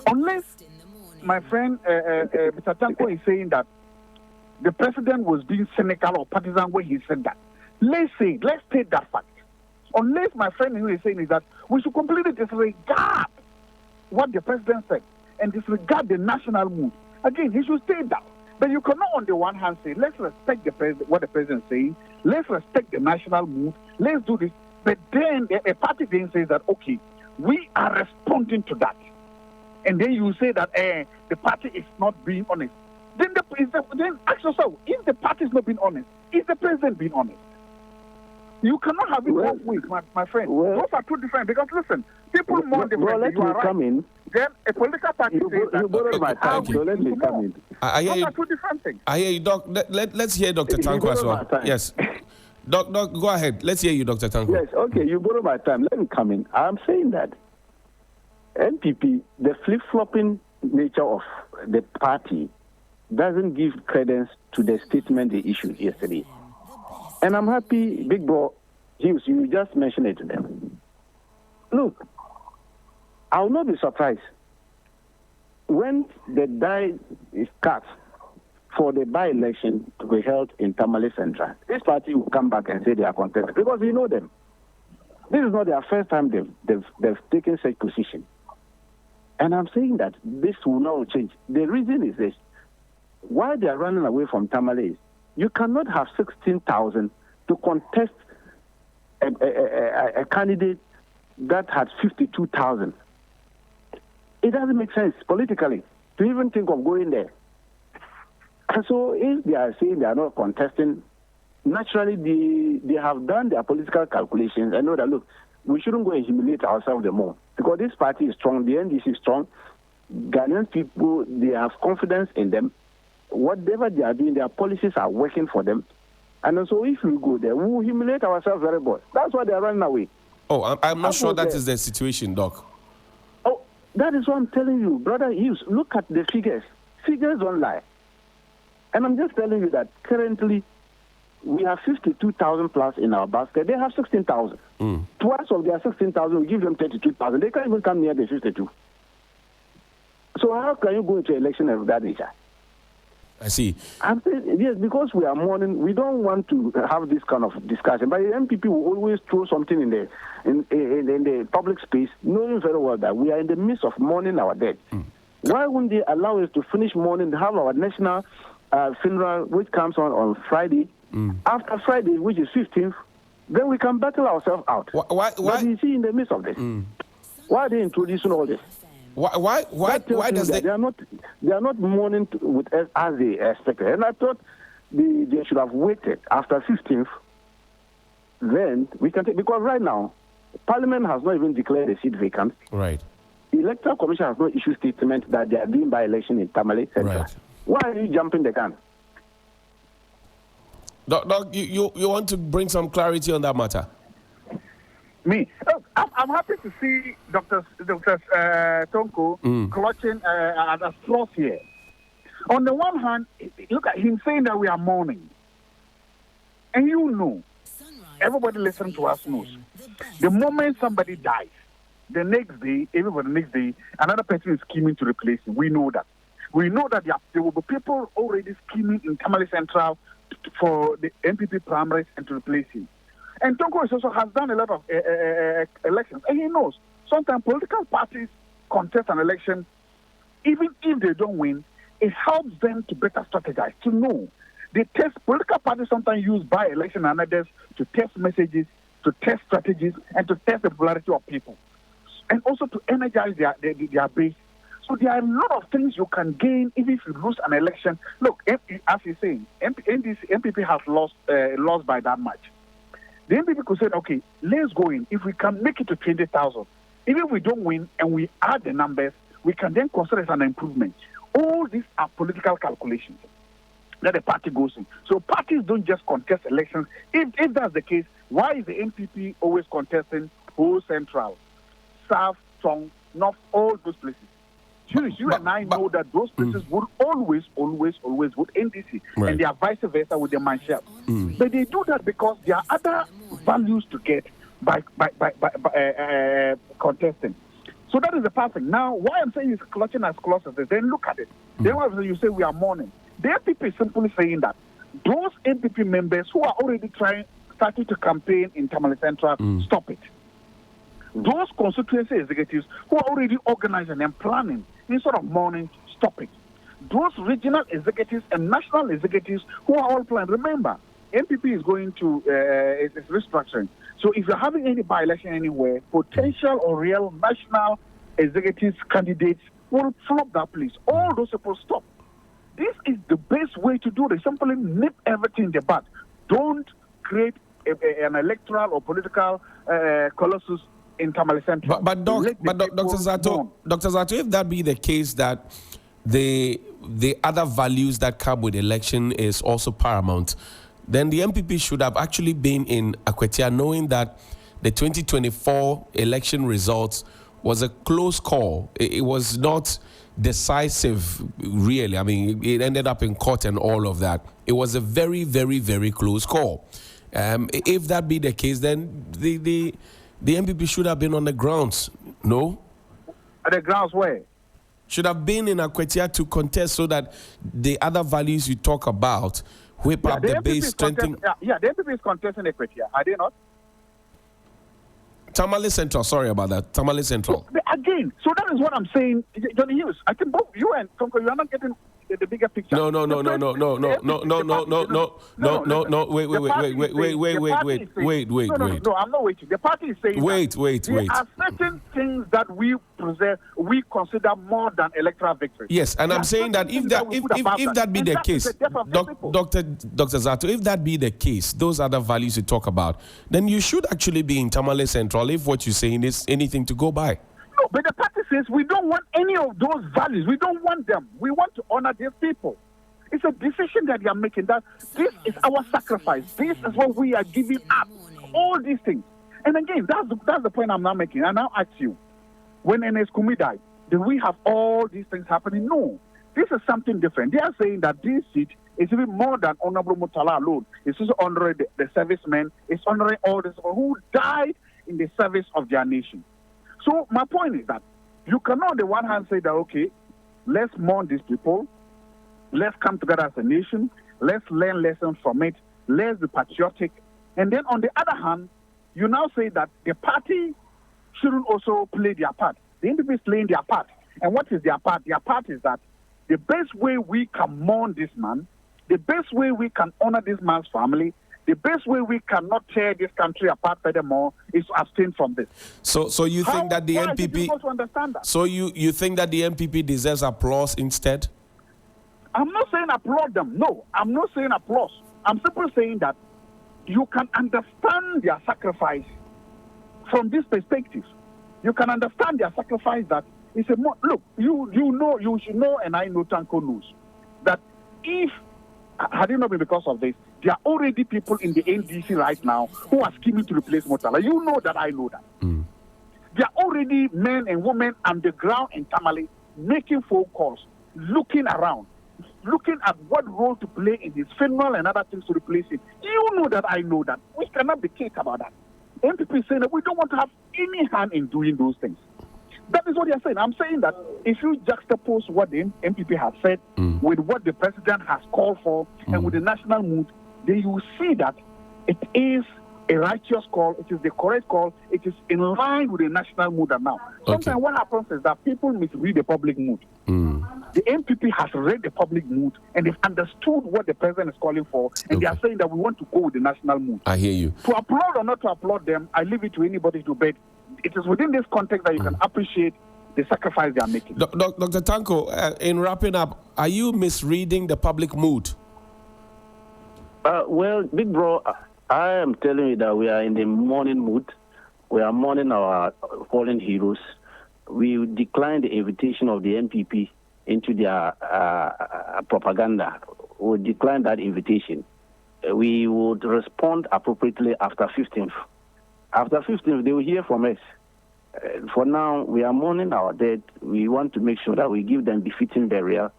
Unless my friend Mr. Tanko is saying that the president was being cynical or partisan when he said that. Let's take that fact. Unless my friend who is saying is that we should completely disregard what the president said and disregard the national mood. Again, he should stay down. But you cannot on the one hand say, let's respect what the president is saying, let's respect the national mood, let's do this. But then a party then says that, okay, we are responding to that. And then you say that the party is not being honest. Then ask yourself, if the party is not being honest, is the president being honest? You cannot have it both ways, my friend. Those are two different. Because listen, people mourn differently. You are right. Then a political party says that. You borrowed my time, so let me come in. Those are two different things. I hear you, Doc. Let's hear Dr. Tanko as well. Yes. Doc, go ahead. Let's hear you, Dr. Tanko. Yes, okay, you borrow my time. Let me come in. I'm saying that NPP, the flip-flopping nature of the party doesn't give credence to the statement they issued yesterday. And I'm happy, Big Bro Hughes, you just mentioned it to them. Look, I will not be surprised when the die is cut for the by-election to be held in Tamale Central. This party will come back and say they are contested because we know them. This is not their first time they've taken such position. And I'm saying that this will not change. The reason is this. Why they are running away from Tamale is you cannot have 16,000 to contest a candidate that had 52,000. It doesn't make sense politically to even think of going there. And so if they are saying they are not contesting, naturally they have done their political calculations and know that, look, we shouldn't go and humiliate ourselves the more. Because this party is strong, the NDC is strong, Ghanaian people, they have confidence in them. Whatever they are doing, their policies are working for them. And so if we go there, we will humiliate ourselves very much. That's why they are running away. Oh, I'm not sure that is the situation, Doc. Oh, that is what I'm telling you. Brother Hughes, look at the figures. Figures don't lie. And I'm just telling you that currently we have 52,000 plus in our basket. They have 16,000. Twice of their 16,000, we give them 32,000. They can't even come near the 52. So how can you go into election of that nature? I see. I'm saying, yes, because we are mourning, we don't want to have this kind of discussion. But the MPP will always throw something in the public space, knowing very well that we are in the midst of mourning our dead. Why wouldn't they allow us to finish mourning, have our national funeral, which comes on Friday? After Friday, which is 15th, then we can battle ourselves out. Why? But you see, in the midst of this, why are they introducing all this? Why does they are not mourning with us as they expected? And I thought they should have waited after 15th. Then we can take, because right now Parliament has not even declared the seat vacant. Right. The Electoral Commission has not issued statement that they are doing by-election in Tamale Central. Right. Why are you jumping the gun? Doc, you want to bring some clarity on that matter? Me? I'm happy to see Dr. Tonko clutching at a straws here. On the one hand, look at him saying that we are mourning. And you know, everybody listening to us knows, the moment somebody dies, the next day, another person is scheming to replace him. We know that. We know that there will be people already scheming in Tamale Central for the NPP primaries and to replace him. And Tonko also has done a lot of elections. And he knows sometimes political parties contest an election, even if they don't win, it helps them to better strategize, to know. They test, political parties sometimes use by-election and others to test messages, to test strategies, and to test the popularity of people. And also to energize their base. So there are a lot of things you can gain even if you lose an election. Look, as he's saying, NPP has lost by that much. The NPP could say, okay, let's go in. If we can make it to 20,000, even if we don't win and we add the numbers, we can then consider it an improvement. All these are political calculations that the party goes in. So parties don't just contest elections. If that's the case, why is the NPP always contesting whole Central, South, Song, North, all those places? You and I know that those places would always vote NDC, right. And they are vice versa with the Manchel. But they do that because there are other values to get by contesting. So that is the part thing. Now, why I'm saying is clutching as close as this, then look at it. Then you say we are mourning. The NPP is simply saying that those NPP members who are already starting to campaign in Tamale Central, stop it. Those constituency executives who are already organizing and planning, instead of mourning, stop it. Those regional executives and national executives who are all planning, remember, NPP is going to is restructuring. So if you're having any by-election anywhere, potential or real national executives candidates will flop that place. All those people stop. This is the best way to do it. Simply nip everything in the bud. Don't create an electoral or political colossus in Tamale Central. But Dr. Zato, if that be the case, that the other values that come with election is also paramount, then the MPP should have actually been in Akwetia, knowing that the 2024 election results was a close call. It was not decisive, really. I mean, it ended up in court and all of that. It was a very, very, very close call. If that be the case, then the NPP should have been on the grounds, no? At the grounds where? Should have been in Akwetia to contest so that the other values you talk about whip up the base, strengthen. The NPP is contesting Akwetia, are they not? Tamale Central, sorry about that. Tamale Central. So, again, so that is what I'm saying, Johnny Hughes. I think both you and Tonko, you are not getting the bigger picture. No. Wait. No, I'm not waiting. The party is saying wait. There are certain things that we consider more than electoral victory. Yes, and I'm saying that if that be the case, Dr. Zato, if that be the case, those other values you talk about, then you should actually be in Tamale Central if what you're saying is anything to go by. No, but the party says we don't want any of those values. We don't want them. We want to honor these people. It's a decision that they are making. That this is our sacrifice. This is what we are giving up. All these things. And again, that's the point I'm now making. I now ask you, when NS Kumi died, did we have all these things happening? No. This is something different. They are saying that this seat is even more than Honorable Murtala alone. It's also honoring the servicemen. It's honoring all these people who died in the service of their nation. So my point is that you cannot on the one hand say that, okay, let's mourn these people, let's come together as a nation, let's learn lessons from it, let's be patriotic. And then on the other hand, you now say that the party shouldn't also play their part. The NPP is playing their part. And what is their part? Their part is that the best way we can mourn this man, the best way we can honor this man's family, the best way we cannot tear this country apart furthermore is to abstain from this. So you think that the NPP... To understand that? So you think that the NPP deserves applause instead? I'm not saying applaud them. No, I'm not saying applause. I'm simply saying that you can understand their sacrifice from this perspective. You can understand their sacrifice that it's a... Look, you should know, and I know Tanko knows, that if, had it not been because of this, there are already people in the NDC right now who are scheming to replace Murtala. You know that, I know that. There are already men and women on the ground in Tamale making phone calls, looking around, looking at what role to play in his funeral and other things to replace him. You know that, I know that. We cannot be cake about that. NPP is saying that we don't want to have any hand in doing those things. That is what they are saying. I'm saying that if you juxtapose what the NPP has said with what the president has called for and with the national mood, then you will see that it is a righteous call, it is the correct call, it is in line with the national mood now. Sometimes what happens is that people misread the public mood. The NPP has read the public mood and they've understood what the president is calling for, and they are saying that we want to go with the national mood. I hear you. To applaud or not to applaud them, I leave it to anybody to bet. It is within this context that you can appreciate the sacrifice they are making. Dr. Tanko, in wrapping up, are you misreading the public mood? Well, big bro, I am telling you that we are in the mourning mood. We are mourning our fallen heroes. We declined the invitation of the NPP into their propaganda. We declined that invitation. We would respond appropriately after 15th. After 15th, they will hear from us. For now, we are mourning our dead. We want to make sure that we give them befitting burial,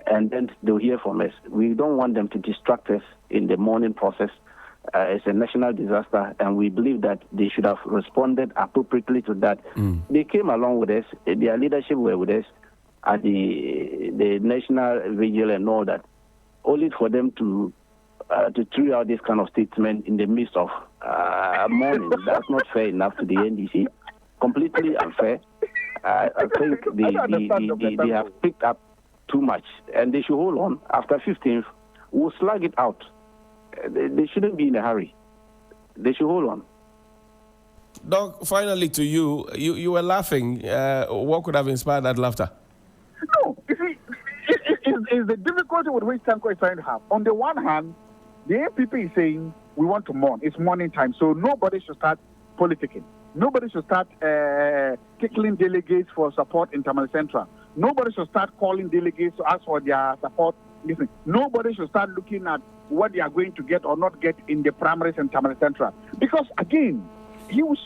and then they'll hear from us. We don't want them to distract us in the mourning process. It's a national disaster, and we believe that they should have responded appropriately to that. They came along with us. Their leadership were with us at the national vigil and all that, only for them to throw out this kind of statement in the midst of mourning. That's not fair enough to the NDC. Completely unfair. I think they have picked up too much, and they should hold on. After 15th, we'll slug it out. They shouldn't be in a hurry. They should hold on. Doc, finally to you. You were laughing. What could have inspired that laughter? No, you see, it's the difficulty with which Tanko is trying to have. On the one hand, the NPP is saying we want to mourn. It's mourning time, so nobody should start politicking. Nobody should start tickling delegates for support in Tamale Central. Nobody should start calling delegates to ask for their support. Listen, nobody should start looking at what they are going to get or not get in the primaries in Tamale Central. Because again, you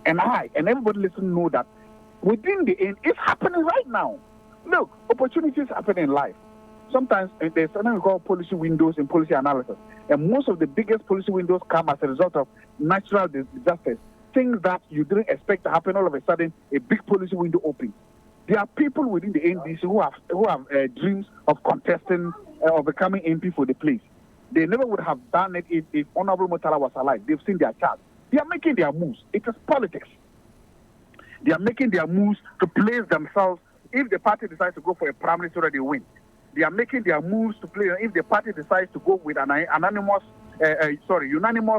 and I and everybody listening know that within the end, it's happening right now. Look, opportunities happen in life. Sometimes there's something we call policy windows and policy analysis. And most of the biggest policy windows come as a result of natural disasters. Things that you didn't expect to happen, all of a sudden, a big policy window opens. There are people within the NDC who have dreams of contesting or becoming MP for the place. They never would have done it if Honorable Murtala was alive. They've seen their chance. They are making their moves. It is politics. They are making their moves to place themselves. If the party decides to go for a primary so that they win, they are making their moves to play. If the party decides to go with unanimous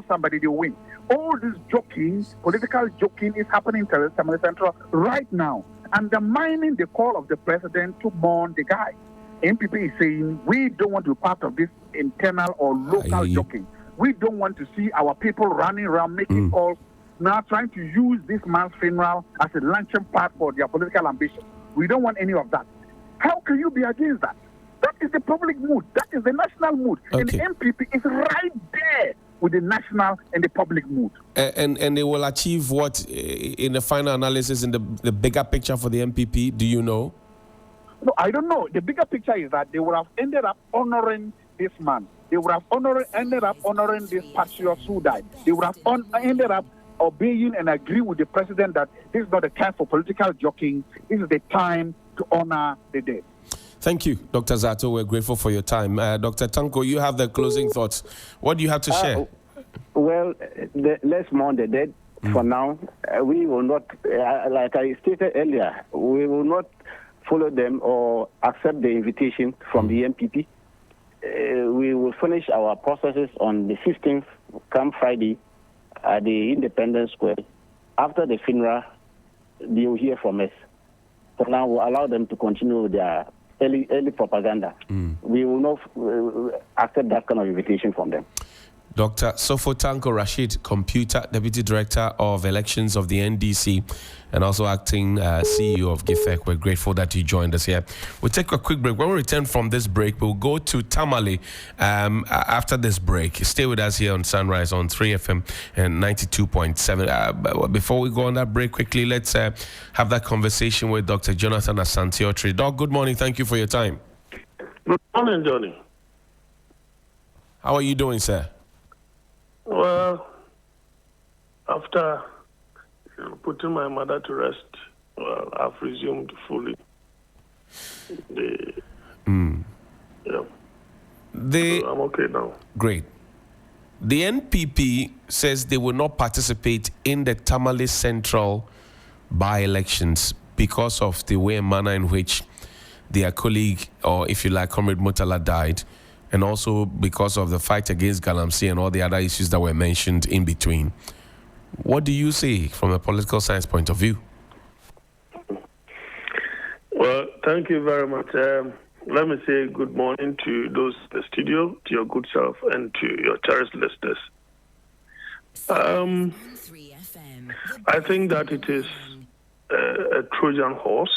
somebody, they win. All this joking, political joking, is happening in Tamale Central right now, undermining the call of the president to mourn the guy. NPP is saying we don't want to be part of this internal or local joking. We don't want to see our people running around making calls, now trying to use this man's funeral as a launching pad for their political ambition. We don't want any of that. How can you be against that? That is the public mood. That is the national mood. Okay. And the NPP is right there with the national and the public mood. And they will achieve what in the final analysis, in the bigger picture for the NPP? Do you know? No, I don't know. The bigger picture is that they would have ended up honoring this man. They would have ended up honoring this patriot who died. They would have ended up obeying and agree with the president that this is not the time for political joking. This is the time to honor the dead. Thank you, Dr. Zato. We're grateful for your time. Dr. Tanko, you have the closing thoughts. What do you have to share? Well, let's mourn the dead for now. We will not, like I stated earlier, we will not follow them or accept the invitation from the NPP. We will finish our processes on the 15th, come Friday, at the Independence Square. After the funeral, they will hear from us. For now, we'll allow them to continue their early propaganda. We will not accept that kind of invitation from them. Dr. Sofo Tanko Rashid, Computer Deputy Director of Elections of the NDC and also acting CEO of Gov't. We're grateful that you joined us here. We'll take a quick break. When we return from this break, we'll go to Tamale after this break. Stay with us here on Sunrise on 3FM and 92.7. Before we go on that break quickly, let's have that conversation with Dr. Jonathan Asante-Otri. Doc, good morning. Thank you for your time. Good morning, Johnny. How are you doing, sir? Well, after putting my mother to rest, I've resumed fully. So I'm okay now. Great. The NPP says they will not participate in the Tamale Central by-elections because of the way and manner in which their colleague, or if you like, Comrade Murtala, died, and also because of the fight against Galamsey and all the other issues that were mentioned in between. What do you say from a political science point of view? Well, thank you very much. Let me say good morning to those in the studio, to your good self, and to your cherished listeners. I think that it is a Trojan horse,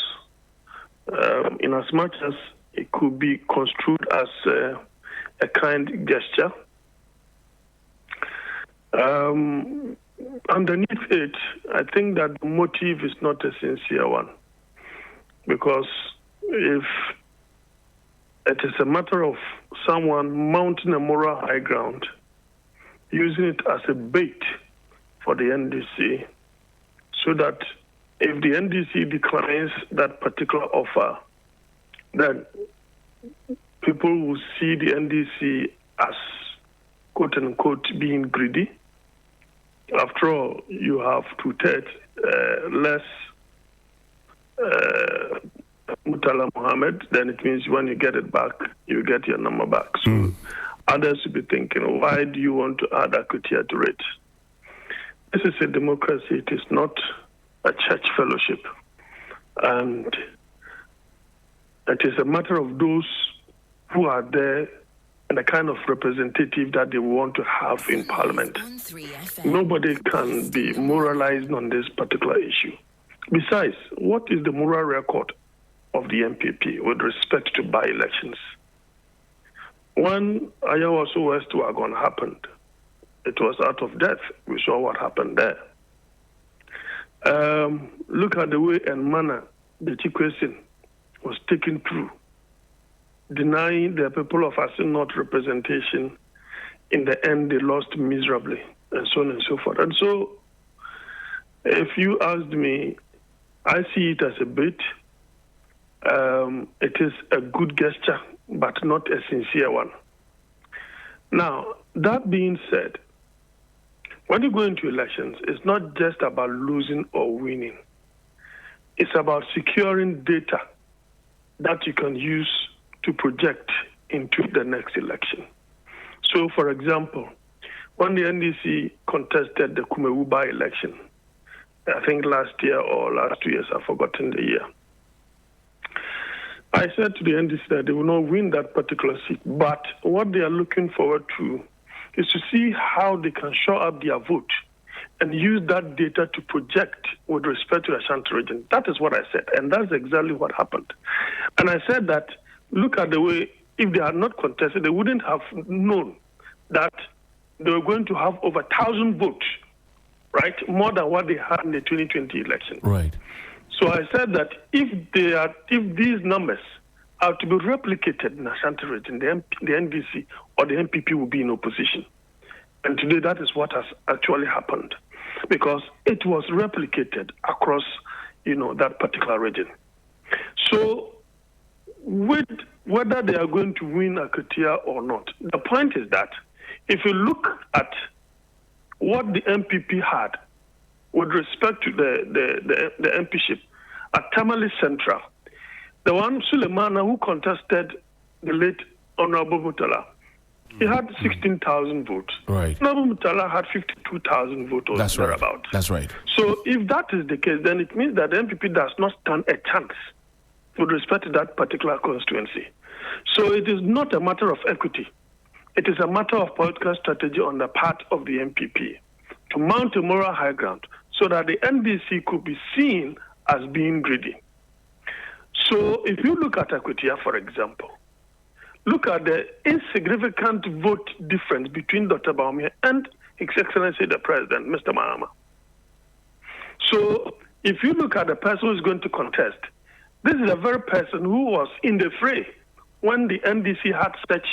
in as much as it could be construed as a kind gesture. Underneath it, I think that the motive is not a sincere one, because if it is a matter of someone mounting a moral high ground, using it as a bait for the NDC, so that if the NDC declines that particular offer, then people will see the NDC as, quote-unquote, being greedy. After all, you have 2/3 less Murtala Mohammed, then it means when you get it back, you get your number back. So others will be thinking, why do you want to add Akutia to it? This is a democracy. It is not a church fellowship. And it is a matter of those who are there and the kind of representative that they want to have in Parliament. Nobody can be moralized on this particular issue. Besides, what is the moral record of the NPP with respect to by-elections? When Ayawaso West Wagon happened, it was out of death. We saw what happened there. Look at the way and manner the Chikwesin was taken through, denying the people of Assin North representation. In the end, they lost miserably, and so on and so forth. And so, if you asked me, I see it as a bait. It is a good gesture, but not a sincere one. Now, that being said, when you go into elections, it's not just about losing or winning. It's about securing data that you can use to project into the next election. So, for example, when the NDC contested the Kumewu by-election, I think last year or last 2 years, I've forgotten the year, I said to the NDC that they will not win that particular seat, but what they are looking forward to is to see how they can show up their vote and use that data to project with respect to the Ashanti region. That is what I said, and that's exactly what happened. And I said that, look at the way, if they had not contested, they wouldn't have known that they were going to have over 1,000 votes, right? More than what they had in the 2020 election. Right. So I said that if these numbers are to be replicated in Ashanti region, the NDC or the NPP will be in opposition. And today that is what has actually happened, because it was replicated across, that particular region. So with whether they are going to win Akatia or not, the point is that if you look at what the NPP had with respect to the MPship at Tamale Central, the one Sulemana who contested the late Honorable Mutala, he had 16,000 votes. Right. Honorable Mutala had 52,000 votes or thereabout. That's right. So if that is the case, then it means that the NPP does not stand a chance with respect to that particular constituency. So it is not a matter of equity. It is a matter of political strategy on the part of the NPP to mount a moral high ground so that the NDC could be seen as being greedy. So if you look at Akwetia, for example, look at the insignificant vote difference between Dr. Bawumia and His Excellency the President, Mr. Mahama. So if you look at the person who is going to contest, this is a very person who was in the fray when the NDC had such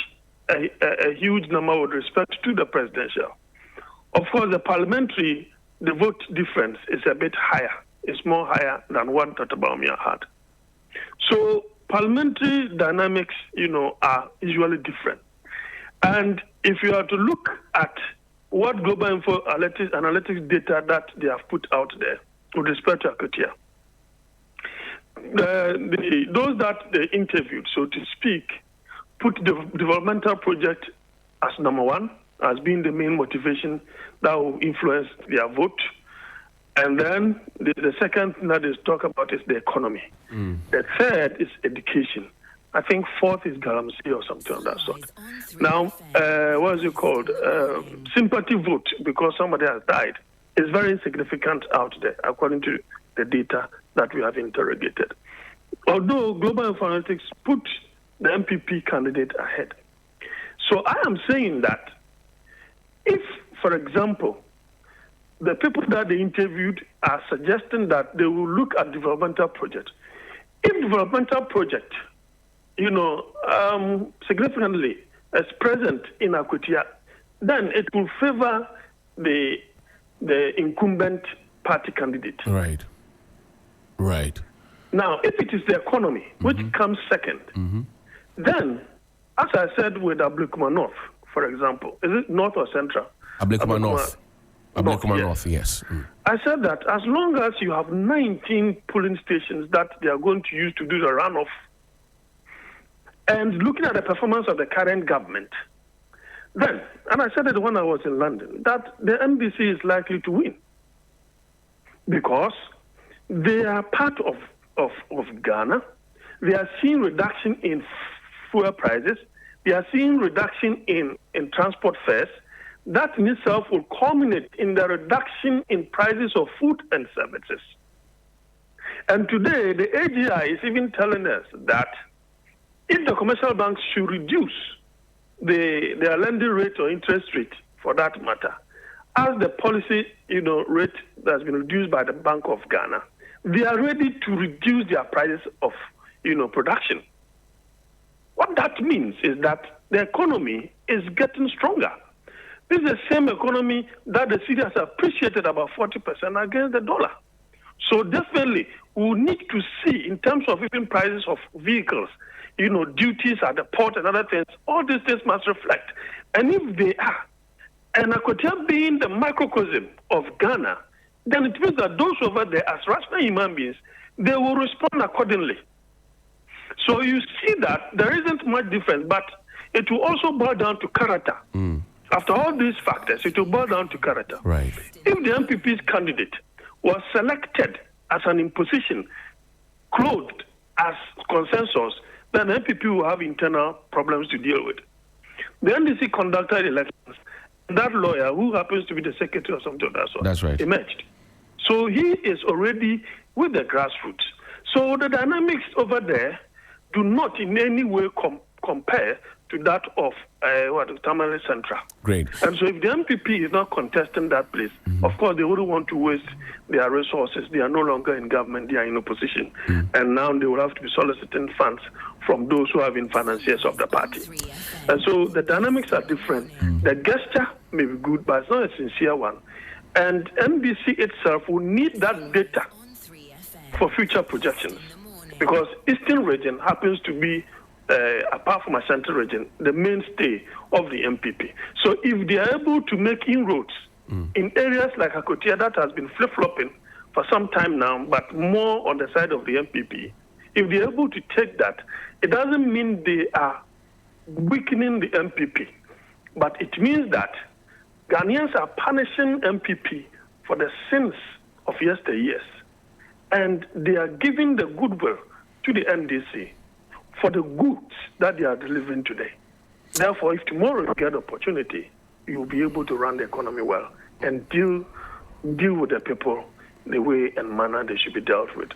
a huge number with respect to the presidential. Of course, the vote difference is a bit higher. It's more higher than what Dr. Bawumia had. So parliamentary dynamics, are usually different. And if you are to look at what Global Info analytics data that they have put out there with respect to Akatia, those that they interviewed, so to speak, put the developmental project as number one, as being the main motivation that will influence their vote. And then the second thing that they talk about is the economy. The third is education. I think fourth is Galamsey or something of that sort. Now, what is it called? Sympathy vote because somebody has died is very insignificant out there, according to the data that we have interrogated. Although Global Informatics put the NPP candidate ahead. So I am saying that if, for example, the people that they interviewed are suggesting that they will look at developmental projects, if developmental project, significantly is present in Akwetia, then it will favor the incumbent party candidate. Right. Now, if it is the economy, which comes second, then, as I said with Ablekuma North, for example, is it North or Central? Ablekuma North. Ablekuma North, yes. I said that as long as you have 19 polling stations that they are going to use to do the runoff, and looking at the performance of the current government, then, and I said it when I was in London, that the NDC is likely to win because they are part of Ghana. They are seeing reduction in fuel prices. They are seeing reduction in transport fares. That in itself will culminate in the reduction in prices of food and services. And today, the AGI is even telling us that if the commercial banks should reduce their lending rate or interest rate, for that matter, as the policy rate that has been reduced by the Bank of Ghana, they are ready to reduce their prices of production. What that means is that the economy is getting stronger. This is the same economy that the city has appreciated about 40% against the dollar. So definitely, we need to see in terms of even prices of vehicles, duties at the port and other things, all these things must reflect. And if they are, and Akwatia being the microcosm of Ghana, then it means that those over there, as rational human beings, they will respond accordingly. So you see that there isn't much difference, but it will also boil down to character. After all these factors, it will boil down to character. Right. If the NPP's candidate was selected as an imposition, clothed as consensus, then the NPP will have internal problems to deal with. The NDC conducted elections. That lawyer, who happens to be the secretary or something of that sort, that's right, emerged. So he is already with the grassroots. So the dynamics over there do not in any way compare to that of Tamale Central. Great. And so if the NPP is not contesting that place, of course they wouldn't want to waste their resources. They are no longer in government, they are in opposition. And now they will have to be soliciting funds from those who have been financiers of the party. And so the dynamics are different. The gesture may be good, but it's not a sincere one. And NDC itself will need that data for future projections. Because Eastern region happens to be, apart from a central region, the mainstay of the NPP. So if they are able to make inroads in areas like Akwatia that has been flip-flopping for some time now, but more on the side of the NPP, if they are able to take that, it doesn't mean they are weakening the NPP, but it means that Ghanaians are punishing NPP for the sins of yesteryears, and they are giving the goodwill to the NDC for the goods that they are delivering today. Therefore, if tomorrow you get opportunity, you will be able to run the economy well and deal with the people the way and manner they should be dealt with.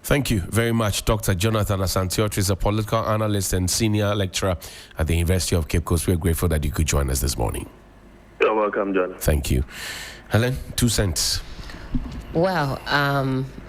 Thank you very much, Dr. Jonathan Asante-Ottoro is a political analyst and senior lecturer at the University of Cape Coast. We're grateful that you could join us this morning. You're welcome, John. Thank you. Helen, 2 cents. Well,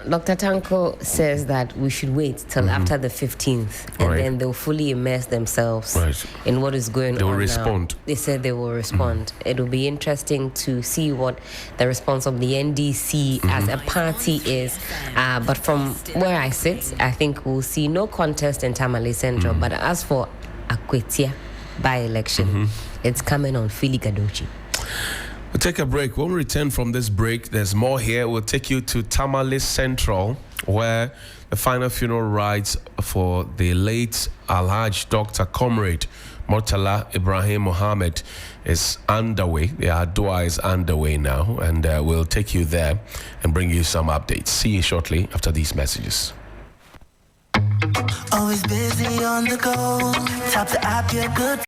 Dr. Tanko says that we should wait till after the 15th, and then they'll fully immerse themselves in what is going on. They will respond. Now. They said they will respond. It will be interesting to see what the response of the NDC as a party is. But from where I sit, I think we'll see no contest in Tamale Central. But as for Akwatia by-election, it's coming on Philly Gadochi. We'll take a break. When we return from this break, there's more here. We'll take you to Tamale Central, where the final funeral rites for the late Alhaj Dr. Comrade Murtala Ibrahim Mohammed is underway. The Adua is underway now, and we'll take you there and bring you some updates. See you shortly after these messages. Always busy on the go. Tap the app, you're good.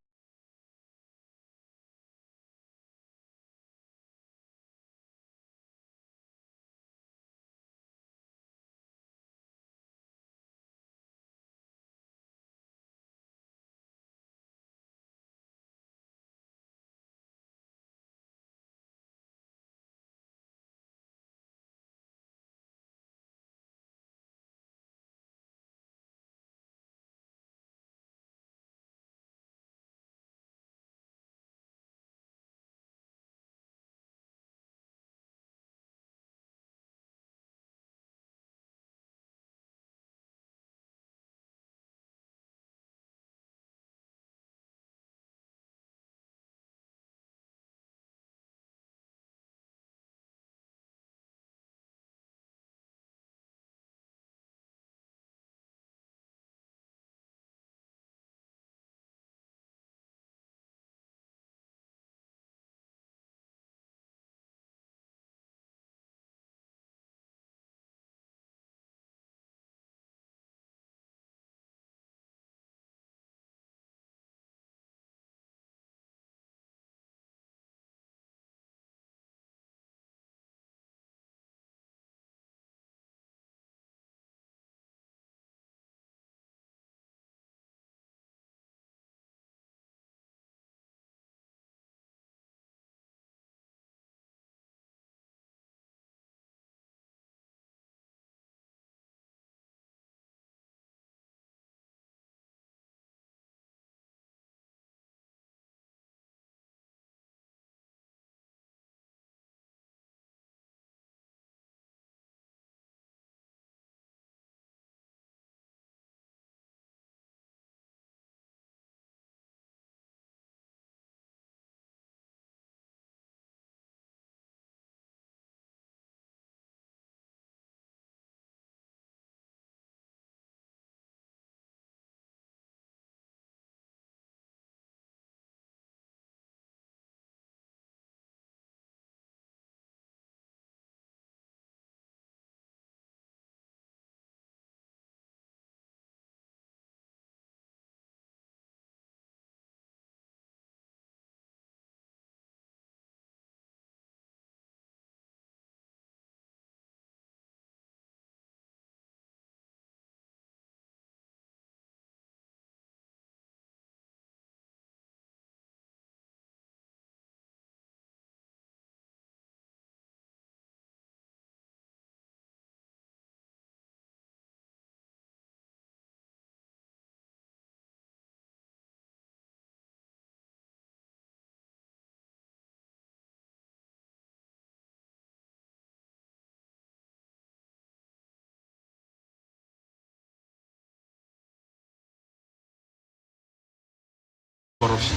corruption.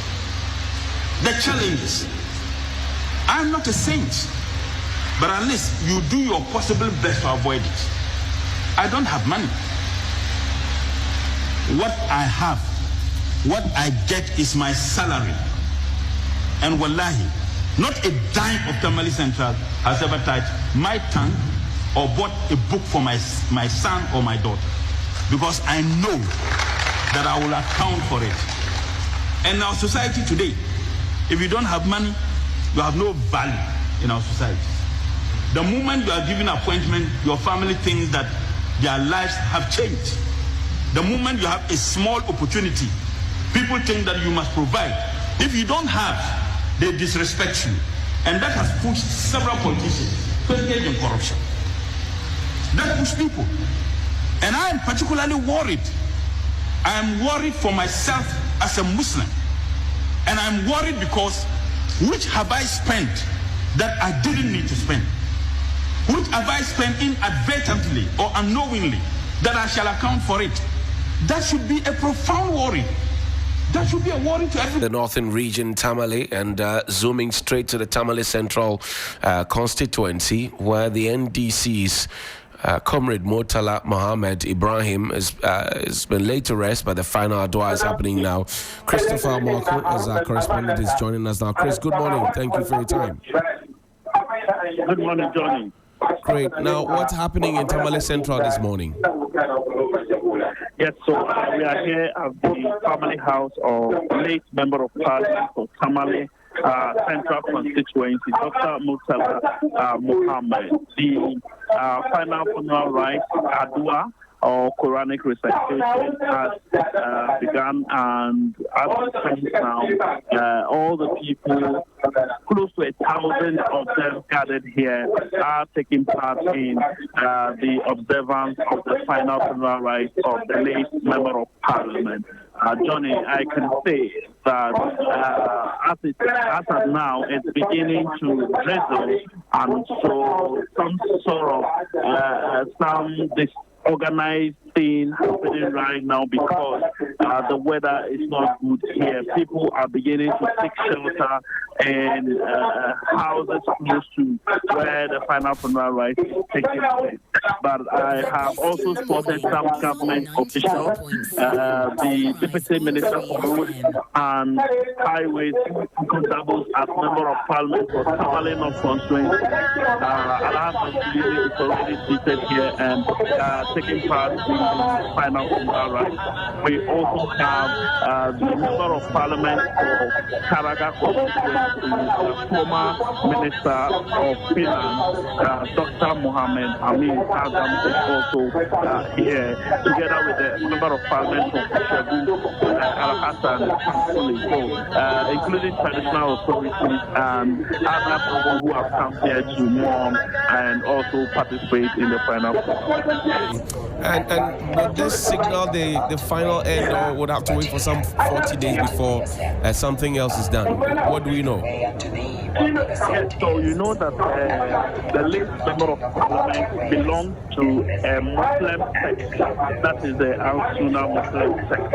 The challenges. I'm not a saint, but at least you do your possible best to avoid it. I don't have money. What I have, what I get is my salary. And wallahi, not a dime of Tamale Central has ever touched my tongue or bought a book for my son or my daughter, because I know that I will account for it. And our society today, if you don't have money, you have no value in our society. The moment you are given appointment, your family thinks that their lives have changed. The moment you have a small opportunity, people think that you must provide. If you don't have, they disrespect you. And that has pushed several politicians to engage in corruption. That pushed people. And I am particularly worried. I am worried for myself as a Muslim. And I'm worried because which have I spent that I didn't need to spend? Which have I spent inadvertently or unknowingly that I shall account for it? That should be a profound worry. That should be a worry to everyone. The northern region, Tamale, and zooming straight to the Tamale Central constituency, where the NDC's Comrade Murtala Mohammed Ibrahim has been laid to rest, but the final adwa is happening now. Christopher Marco, as our correspondent, is joining us now. Chris, good morning. Thank you for your time. Good morning, Johnny. Great. Now, what's happening in Tamale Central this morning? Yes, so we are here at the family house of late Member of Parliament for Tamale Central Constituency, Dr. Murtala Mohammed. The final funeral rites, Adua, or Quranic recitation has begun, and as it stands now, all the people, close to 1,000 of them gathered here, are taking part in the observance of the final funeral rites of the late Member of Parliament. Johnny, I can say that as of now, it's beginning to drizzle, and so some sort of some disorganized thing happening right now because the weather is not good here. People are beginning to seek shelter in houses close to where the final funeral rites is taking place. But I have also spotted some government officials, the Deputy Minister for Roads and Highways, Constables as Member of Parliament for Tamale North Constituency. Alhassan is already seated here and taking part in the final funeral rites. We also have the Member of Parliament for Karaga Constituency, former Minister of Finance, Dr. Mohammed Amin Azam is also here, together with the Member of Parliament for Shabu, Alhassan, including traditional authorities and other people who have come here to mourn and also participate in the final funeral. And would this signal the final end, or would have to wait for some 40 days before something else is done? What do we know? So you know that the late Member of Parliament belongs to a Muslim sect, that is the Al-Sunnah Muslim sect.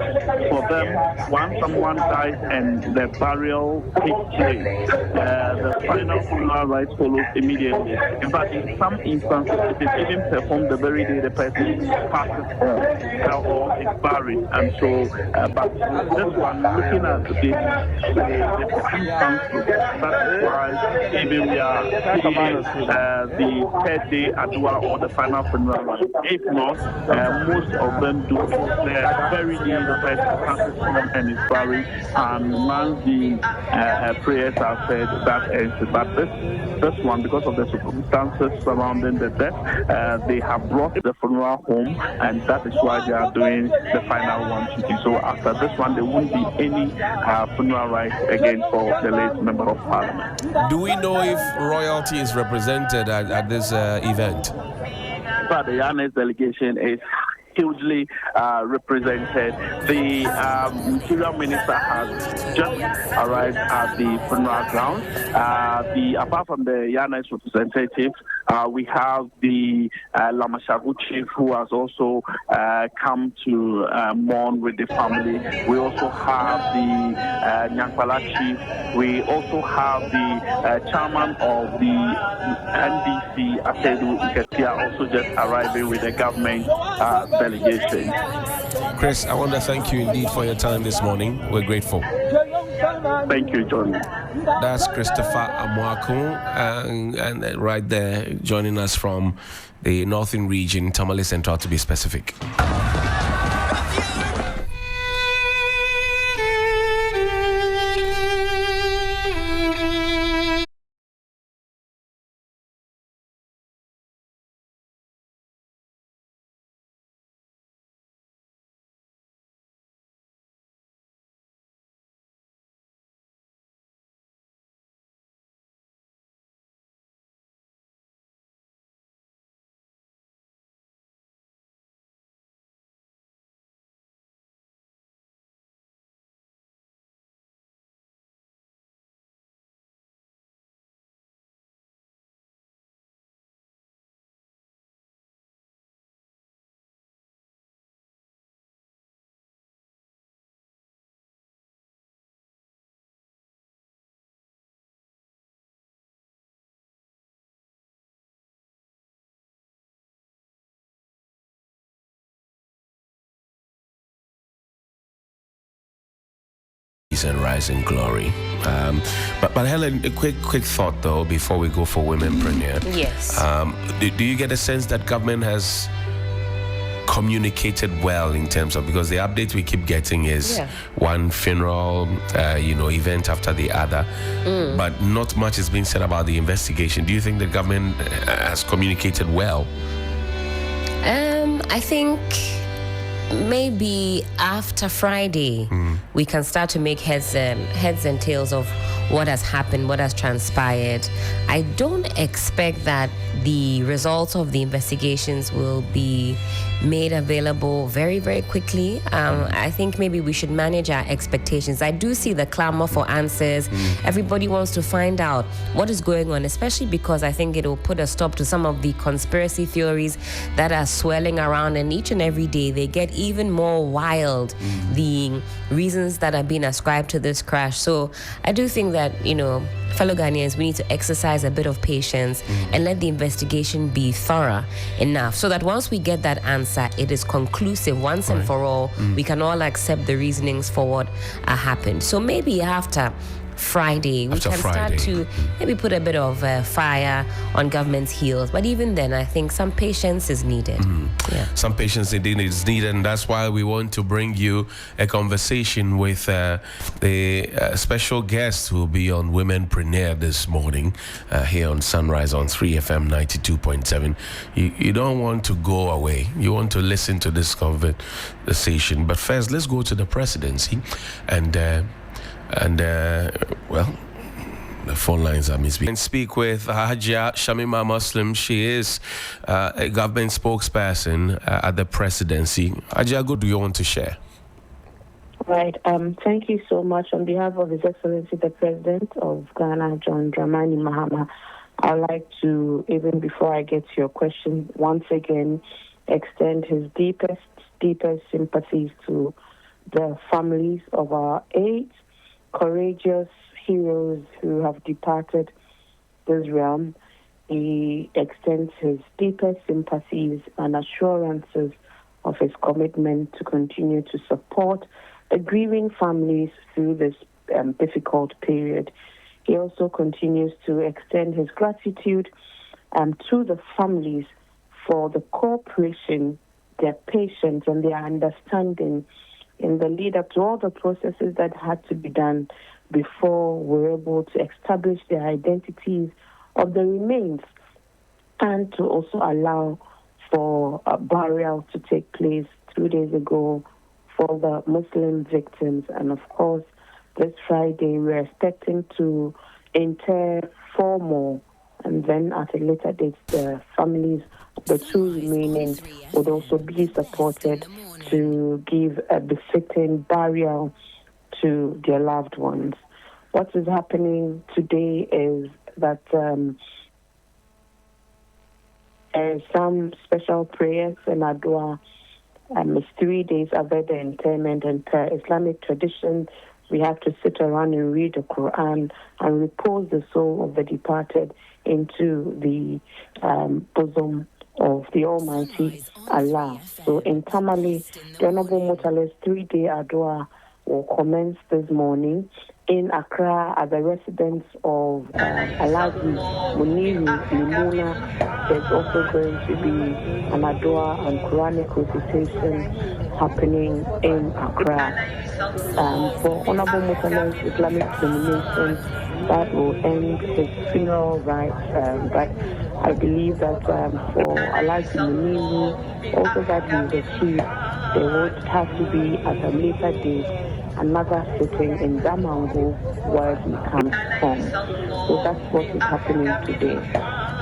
For them, once someone dies and the burial takes place, the final funeral rites follows immediately. In fact, in some instances, it is even performed the very day the person passes on or is buried. And so, but this one, looking at the circumstances, that's why even we are seeing the third day Adua or the final funeral rite. If not, most of them do the very day the person passes on and is buried, and once the prayers are said, that ends it. But this one, because of the circumstances surrounding the death, they have brought the funeral home, and that is why they are doing the final one today. So after this one, there won't be any funeral rites again for the late Member of Parliament. Do we know if royalty is represented at this event? But the Yanes delegation is hugely represented. The Interior Minister has just arrived at the funeral ground. Apart from the Yanes representative, We have the Lamashagu chief, who has also come to mourn with the family. We also have the Nyankwala chief. We also have the chairman of the NDC, Asedu Nketia, also just arriving with the government delegation. Chris, I want to thank you indeed for your time this morning. We're grateful. Thank you, John. That's Christopher Amwaku, and right there joining us from the northern region, Tamale Central to be specific. And rise in glory. But Helen, a quick thought though before we go for Women Premier. Yes. Do you get a sense that government has communicated well in terms of, because the update we keep getting is one funeral, event after the other, but not much is being said about the investigation. Do you think the government has communicated well? I think maybe after Friday, we can start to make heads and tails of what has happened, what has transpired. I don't expect that the results of the investigations will be made available very, very quickly. I think maybe we should manage our expectations. I do see the clamor for answers. Everybody wants to find out what is going on, especially because I think it will put a stop to some of the conspiracy theories that are swirling around, and each and every day they get even more wild, the reasons that are being ascribed to this crash. So I do think that, fellow Ghanaians, we need to exercise a bit of patience and let the investigation be thorough enough so that once we get that answer, it is conclusive once and for all. We can all accept the reasonings for what happened. So maybe after Friday, we can start to maybe put a bit of fire on government's heels. But even then, I think some patience is needed. Some patience indeed is needed, and that's why we want to bring you a conversation with the special guest who will be on Women Premier this morning here on Sunrise on 3FM 92.7. You don't want to go away. You want to listen to this conversation. But first, let's go to the presidency and the phone lines are misbehaving. And speak with Hajia Shamima Muslim. She is a government spokesperson at the presidency. Hajia, what do you want to share? Right. Thank you so much. On behalf of His Excellency the President of Ghana, John Dramani Mahama, I'd like to, even before I get to your question, once again extend his deepest sympathies to the families of our 8 courageous heroes who have departed this realm. He extends his deepest sympathies and assurances of his commitment to continue to support the grieving families through this difficult period. He also continues to extend his gratitude to the families for the cooperation, their patience, and their understanding in the lead up to all the processes that had to be done before we were able to establish the identities of the remains, and to also allow for a burial to take place 2 days ago for the Muslim victims. And of course, this Friday we're expecting to inter 4 more, and then at a later date the families of the 2 remaining would also be supported to give a befitting burial to their loved ones. What is happening today is that some special prayers and adua. It's 3 days after the interment, and per Islamic tradition, we have to sit around and read the Quran and repose the soul of the departed into the bosom of the Almighty Allah. So in Tamale, the Honorable Mutale's 3-day adua will commence this morning in Accra at the residence of Alaji Muniru Limuna. There's also going to be an adua and Quranic recitation happening in Accra. For Honorable Mutale's Islamic termination, that will end his funeral rites. But I believe that for Alaji Muniru, also that he is a chief, there would have to be at a later date another sitting in Damango where he comes from. So that's what is happening today.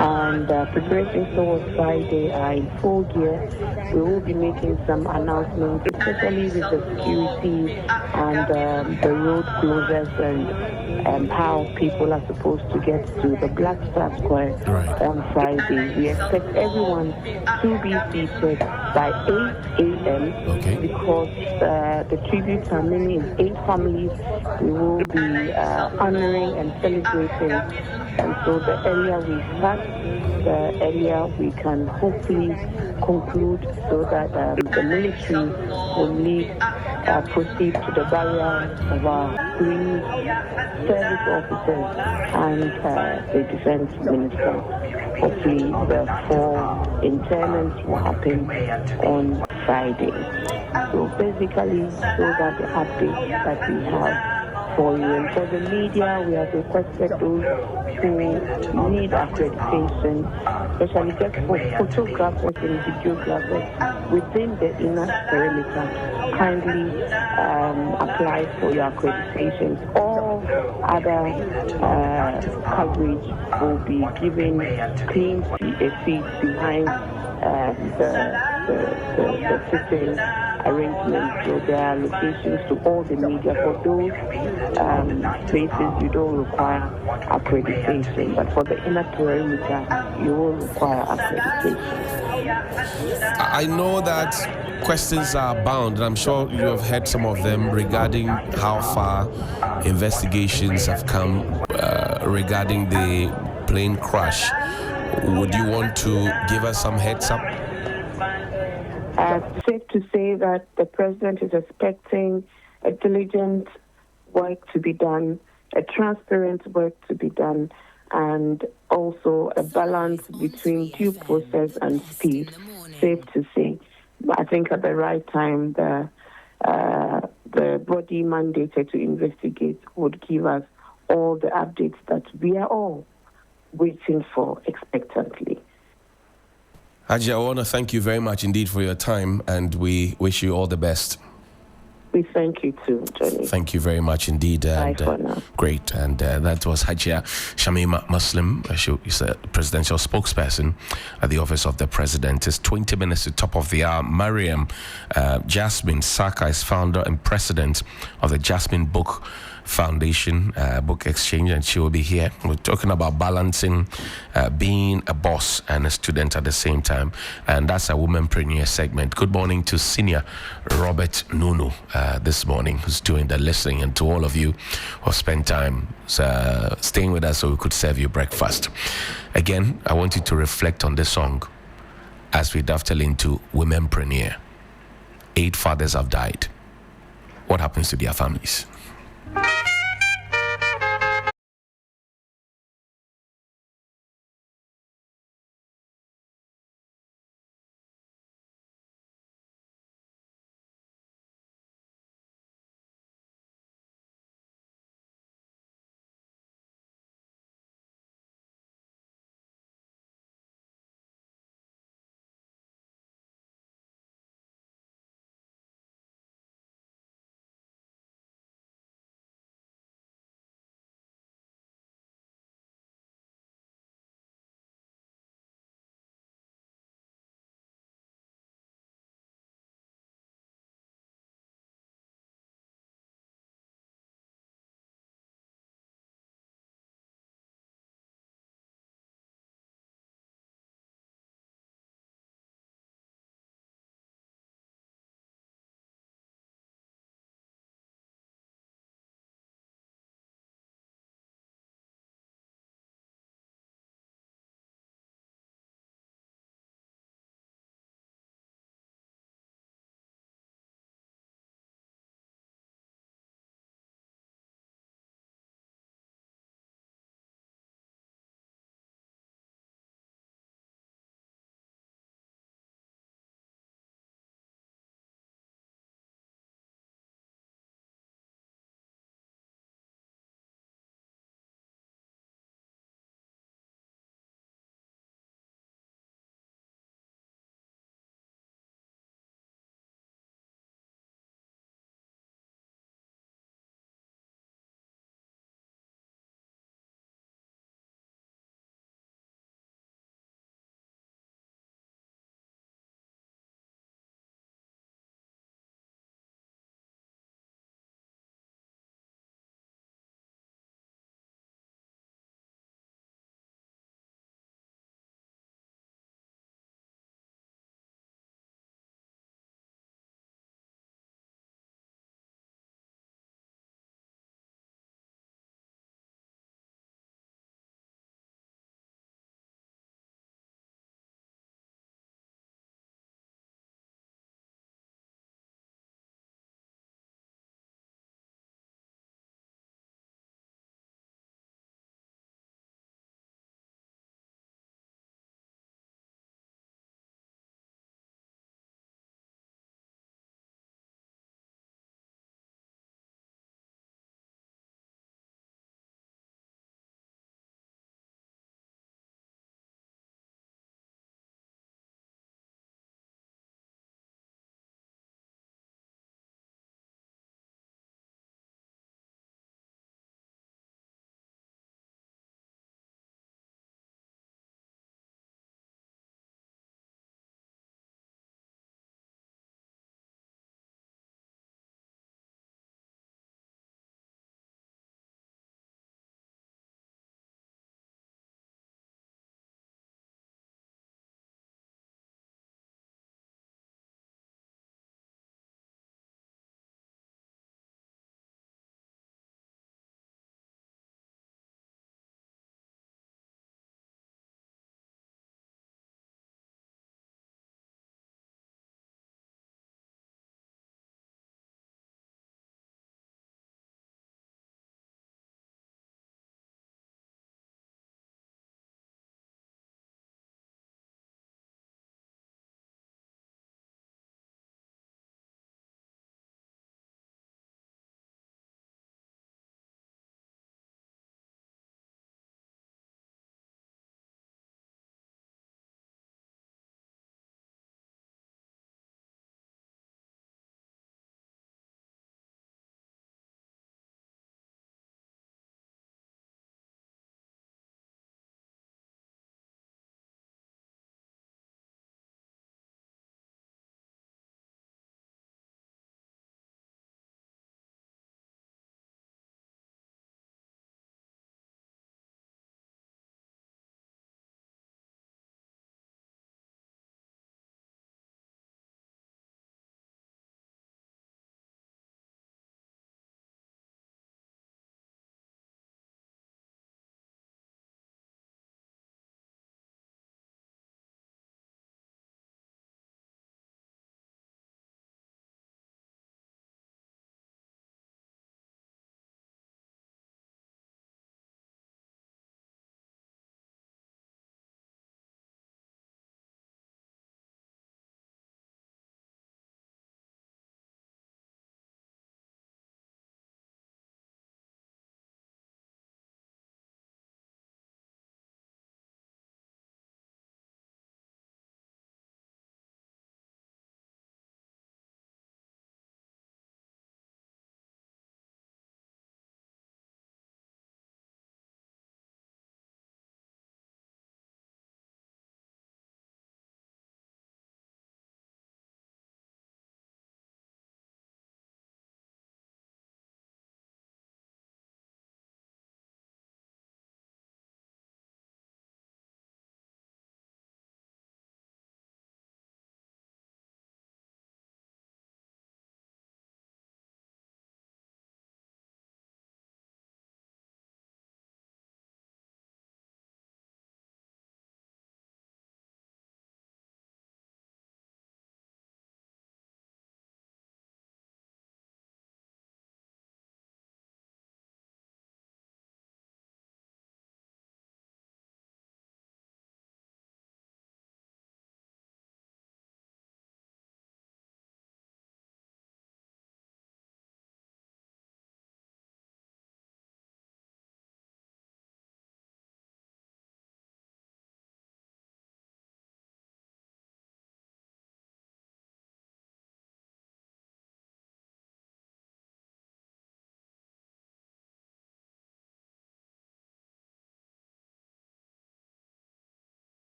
And preparations towards Friday are in full gear. We will be making some announcements, especially with the security and the road closures and how people are supposed to get to the Black Star Square on Friday. We expect everyone to be seated by 8 a.m. because the tributes are many in 8 families. We will be honoring and celebrating. And so the earlier we start, the earlier we can hopefully conclude so that the military will proceed to the burial of our police service officers and the defense minister. Hopefully the 4 interments will happen on Friday. So basically, those are the updates that we have for you. And for the media, we have requested those who need accreditation, especially just for photographers and videographers within the inner perimeter, kindly apply for your accreditations. All other coverage will be given clean seats behind the sitting arrangements. So there are locations to all the media. For those spaces, you don't require accreditation, but for the inner perimeter, you will require accreditation. I know that questions are bound, and I'm sure you have heard some of them regarding how far investigations have come regarding the plane crash. Would you want to give us some heads up? Safe to say that the president is expecting a diligent work to be done, a transparent work to be done, and also a balance between due process and speed. Safe to say. I think at the right time, the body mandated to investigate would give us all the updates that we are all waiting for expectantly. Haji, I want to thank you very much indeed for your time, and we wish you all the best. We thank you too, Johnny. Thank you very much indeed. Bye for now. Great. And that was Hajia Shamima Muslim. She is a presidential spokesperson at the office of the president. It's 20 minutes to top of the hour. Mariam Jasmine Saka is founder and president of the Jasmine Book Foundation Book Exchange, and she will be here. We're talking about balancing being a boss and a student at the same time, and that's a womanpreneur segment. Good morning to Senior Robert Nunu this morning, who's doing the listening, and to all of you who have spent time staying with us so we could serve you breakfast. Again, I want you to reflect on this song as we dovetail into womenpreneur. 8 fathers have died. What happens to their families?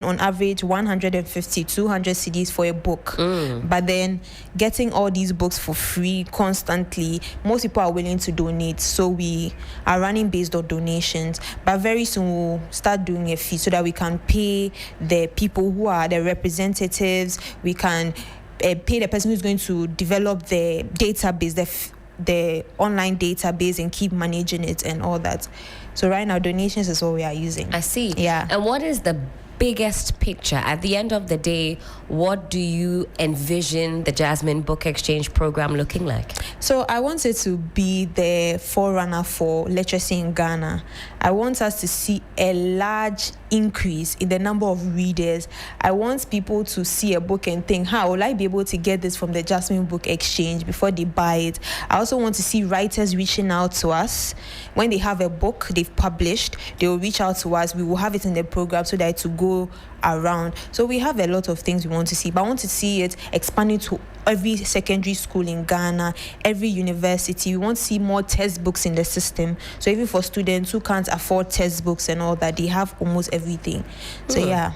on average 150, 200 CDs for a book. But then getting all these books for free constantly, most people are willing to donate. So we are running based on donations. But very soon we'll start doing a fee so that we can pay the people who are the representatives. We can pay the person who's going to develop the database, the online database, and keep managing it and all that. So right now, donations is what we are using. I see. Yeah. And what is the biggest picture? At the end of the day, what do you envision the Jasmine Book Exchange program looking like? So I want it to be the forerunner for literacy in Ghana. I want us to see a large increase in the number of readers. I want people to see a book and think, how will I be able to get this from the Jasmine Book Exchange before they buy it? I also want to see writers reaching out to us. When they have a book they've published, they will reach out to us. We will have it in the program so that it will go around. So we have a lot of things we want to see, but I want to see it expanding to every secondary school in Ghana, every university. We want to see more textbooks in the system. So even for students who can't afford textbooks and all that, they have almost everything. So yeah.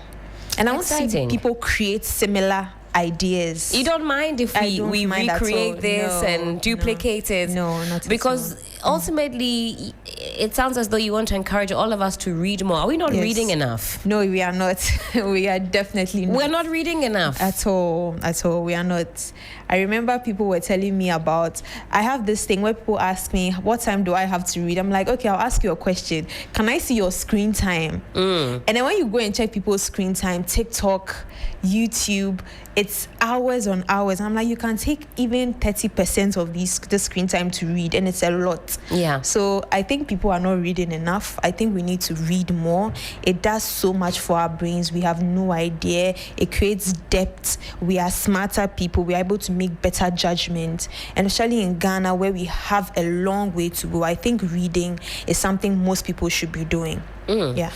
And I want to see people create similar ideas. You don't mind if we recreate this and duplicate it? No, not because ultimately it sounds as though you want to encourage all of us to read more. Are we not reading enough? No, we are not. We are definitely not. We're not reading enough at all. We are not. I remember people were telling me about, I have this thing where people ask me, what time do I have to read? I'm like, okay, I'll ask you a question. Can I see your screen time? And then when you go and check people's screen time, TikTok, YouTube, it's hours on hours. And I'm like, you can take even 30% of the screen time to read, and it's a lot. Yeah. So I think people are not reading enough. I think we need to read more. It does so much for our brains. We have no idea. It creates depth. We are smarter people. We are able to make better judgment. And especially in Ghana, where we have a long way to go, I think reading is something most people should be doing. Yeah.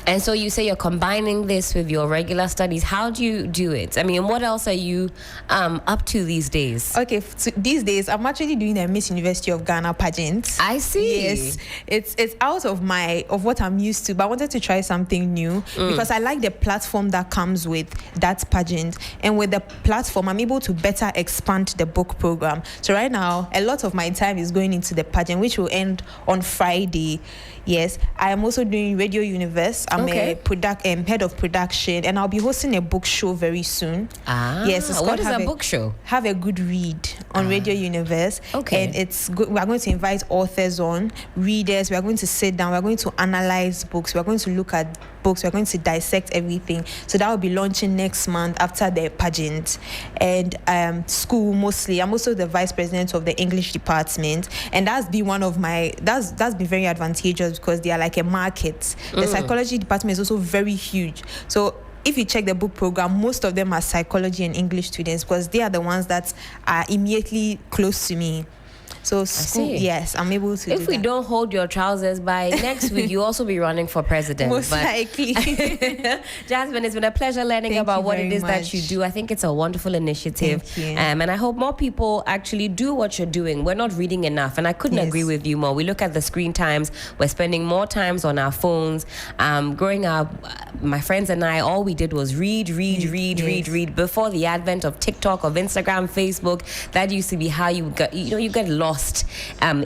And so you say you're combining this with your regular studies. How do you do it? I mean, what else are you up to these days? Okay, these days I'm actually doing a Miss University of Ghana pageant. I see. Yes, it's out of what I'm used to, but I wanted to try something new because I like the platform that comes with that pageant, and with the platform I'm able to better expand the book program. So right now a lot of my time is going into the pageant, which will end on Friday. Yes, I am also doing Radio Universe. I'm a head of production, and I'll be hosting a book show very soon. Yes, it's what is a book show? Have a Good Read on Radio Universe. Okay, and it's good. We are going to invite authors on, readers. We are going to sit down. We are going to analyze books. We are going to look at books. We are going to dissect everything. So that will be launching next month after the pageant. And school mostly. I'm also the vice president of the English department, and that's been one of my that's been very advantageous because they are like a market. The psychology department is also very huge. So if you check the book program, most of them are psychology and English students because they are the ones that are immediately close to me. So school, yes, I'm able to. If we don't hold your trousers by next week, you'll also be running for president. Most likely. Jasmine, it's been a pleasure learning about what it is that you do. I think it's a wonderful initiative. Thank you. And I hope more people actually do what you're doing. We're not reading enough, and I couldn't agree with you more. We look at the screen times. We're spending more times on our phones. Growing up, my friends and I, all we did was read. Before the advent of TikTok, of Instagram, Facebook, that used to be how you get lost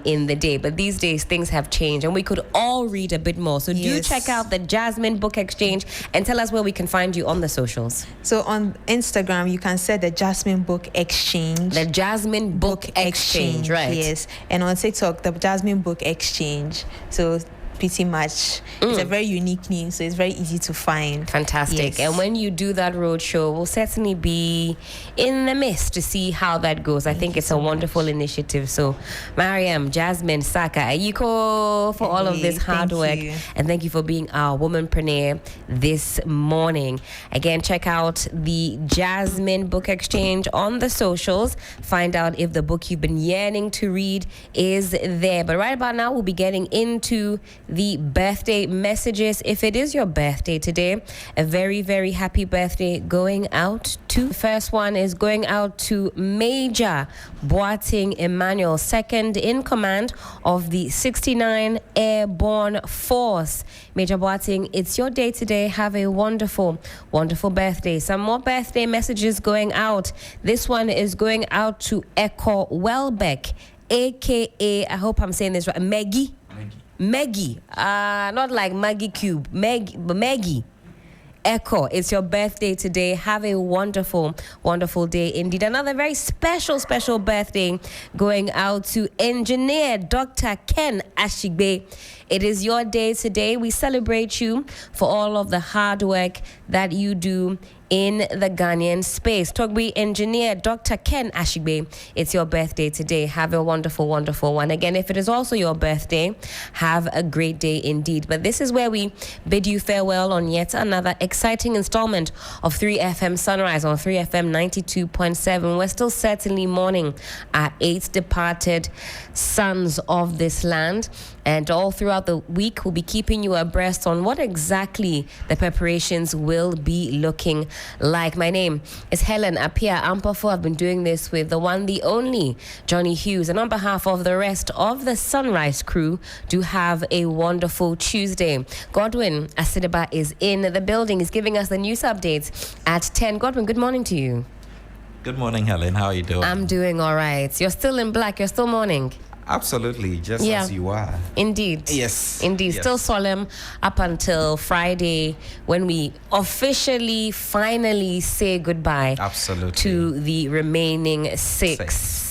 in the day. But these days things have changed, and we could all read a bit more. So do check out the Jasmine Book Exchange and tell us where we can find you on the socials. So on Instagram you can set the Jasmine Book Exchange. The Jasmine Book Exchange, right? Yes. And on TikTok, the Jasmine Book Exchange. So pretty much. It's a very unique name, so it's very easy to find. Fantastic. Yes. And when you do that roadshow, we'll certainly be in the midst to see how that goes. I think it's a wonderful initiative. So, Mariam, Jasmine, Saka, Ayiko for all of this hard work. And thank you for being our womanpreneur this morning. Again, check out the Jasmine Book Exchange on the socials. Find out if the book you've been yearning to read is there. But right about now, we'll be getting into the birthday messages. If it is your birthday today, a very, very happy birthday going out to. The first one is going out to Major Boating Emmanuel, second in command of the 69 Airborne Force. Major Boating, it's your day today. Have a wonderful, wonderful birthday. Some more birthday messages going out. This one is going out to Echo Welbeck, aka, I hope I'm saying this right, Maggie. Not like Maggie Cube, Maggie. Echo, it's your birthday today. Have a wonderful, wonderful day indeed. Another very special, special birthday going out to Engineer Dr. Ken Ashigbe. It is your day today. We celebrate you for all of the hard work that you do in the Ghanaian space. Togbi Engineer Dr. Ken Ashigbe, it's your birthday today. Have a wonderful, wonderful one. Again, if it is also your birthday, have a great day indeed. But this is where we bid you farewell on yet another exciting installment of 3FM Sunrise on 3FM 92.7. We're still certainly mourning our 8 departed sons of this land. And all throughout the week, we'll be keeping you abreast on what exactly the preparations will be looking like. My name is Helen Apia Ampofo. I've been doing this with the one, the only Johnny Hughes. And on behalf of the rest of the Sunrise crew, do have a wonderful Tuesday. Godwin Asideba is in the building. He's giving us the news updates at 10. Godwin, good morning to you. Good morning, Helen. How are you doing? I'm doing all right. You're still in black. You're still mourning. Absolutely, just as you are. Indeed. Yes. Indeed. Yes. Still solemn up until Friday when we officially, finally say goodbye. Absolutely. To the remaining six.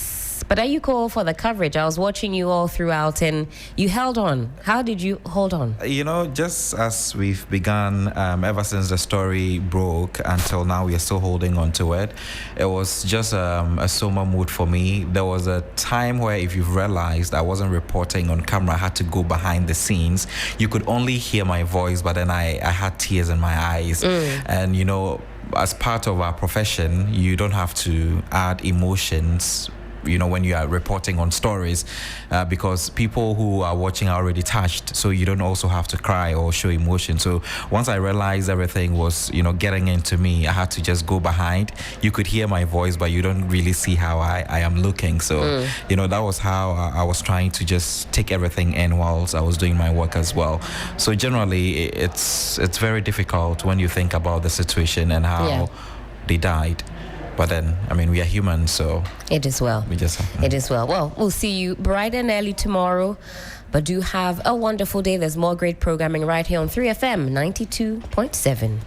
But are you cool for the coverage? I was watching you all throughout and you held on. How did you hold on? You know, just as we've begun, ever since the story broke until now, we are still holding on to it. It was just a somber mood for me. There was a time where, if you've realized, I wasn't reporting on camera. I had to go behind the scenes. You could only hear my voice, but then I had tears in my eyes. And, you know, as part of our profession, you don't have to add emotions, you know, when you are reporting on stories, because people who are watching are already touched, so you don't also have to cry or show emotion. So once I realized everything was, you know, getting into me, I had to just go behind. You could hear my voice, but you don't really see how I am looking. So, you know, that was how I was trying to just take everything in whilst I was doing my work as well. So generally, it's very difficult when you think about the situation and how they died. But then, I mean, we are human, so... It is well. It is well. Well, we'll see you bright and early tomorrow. But do have a wonderful day. There's more great programming right here on 3FM 92.7.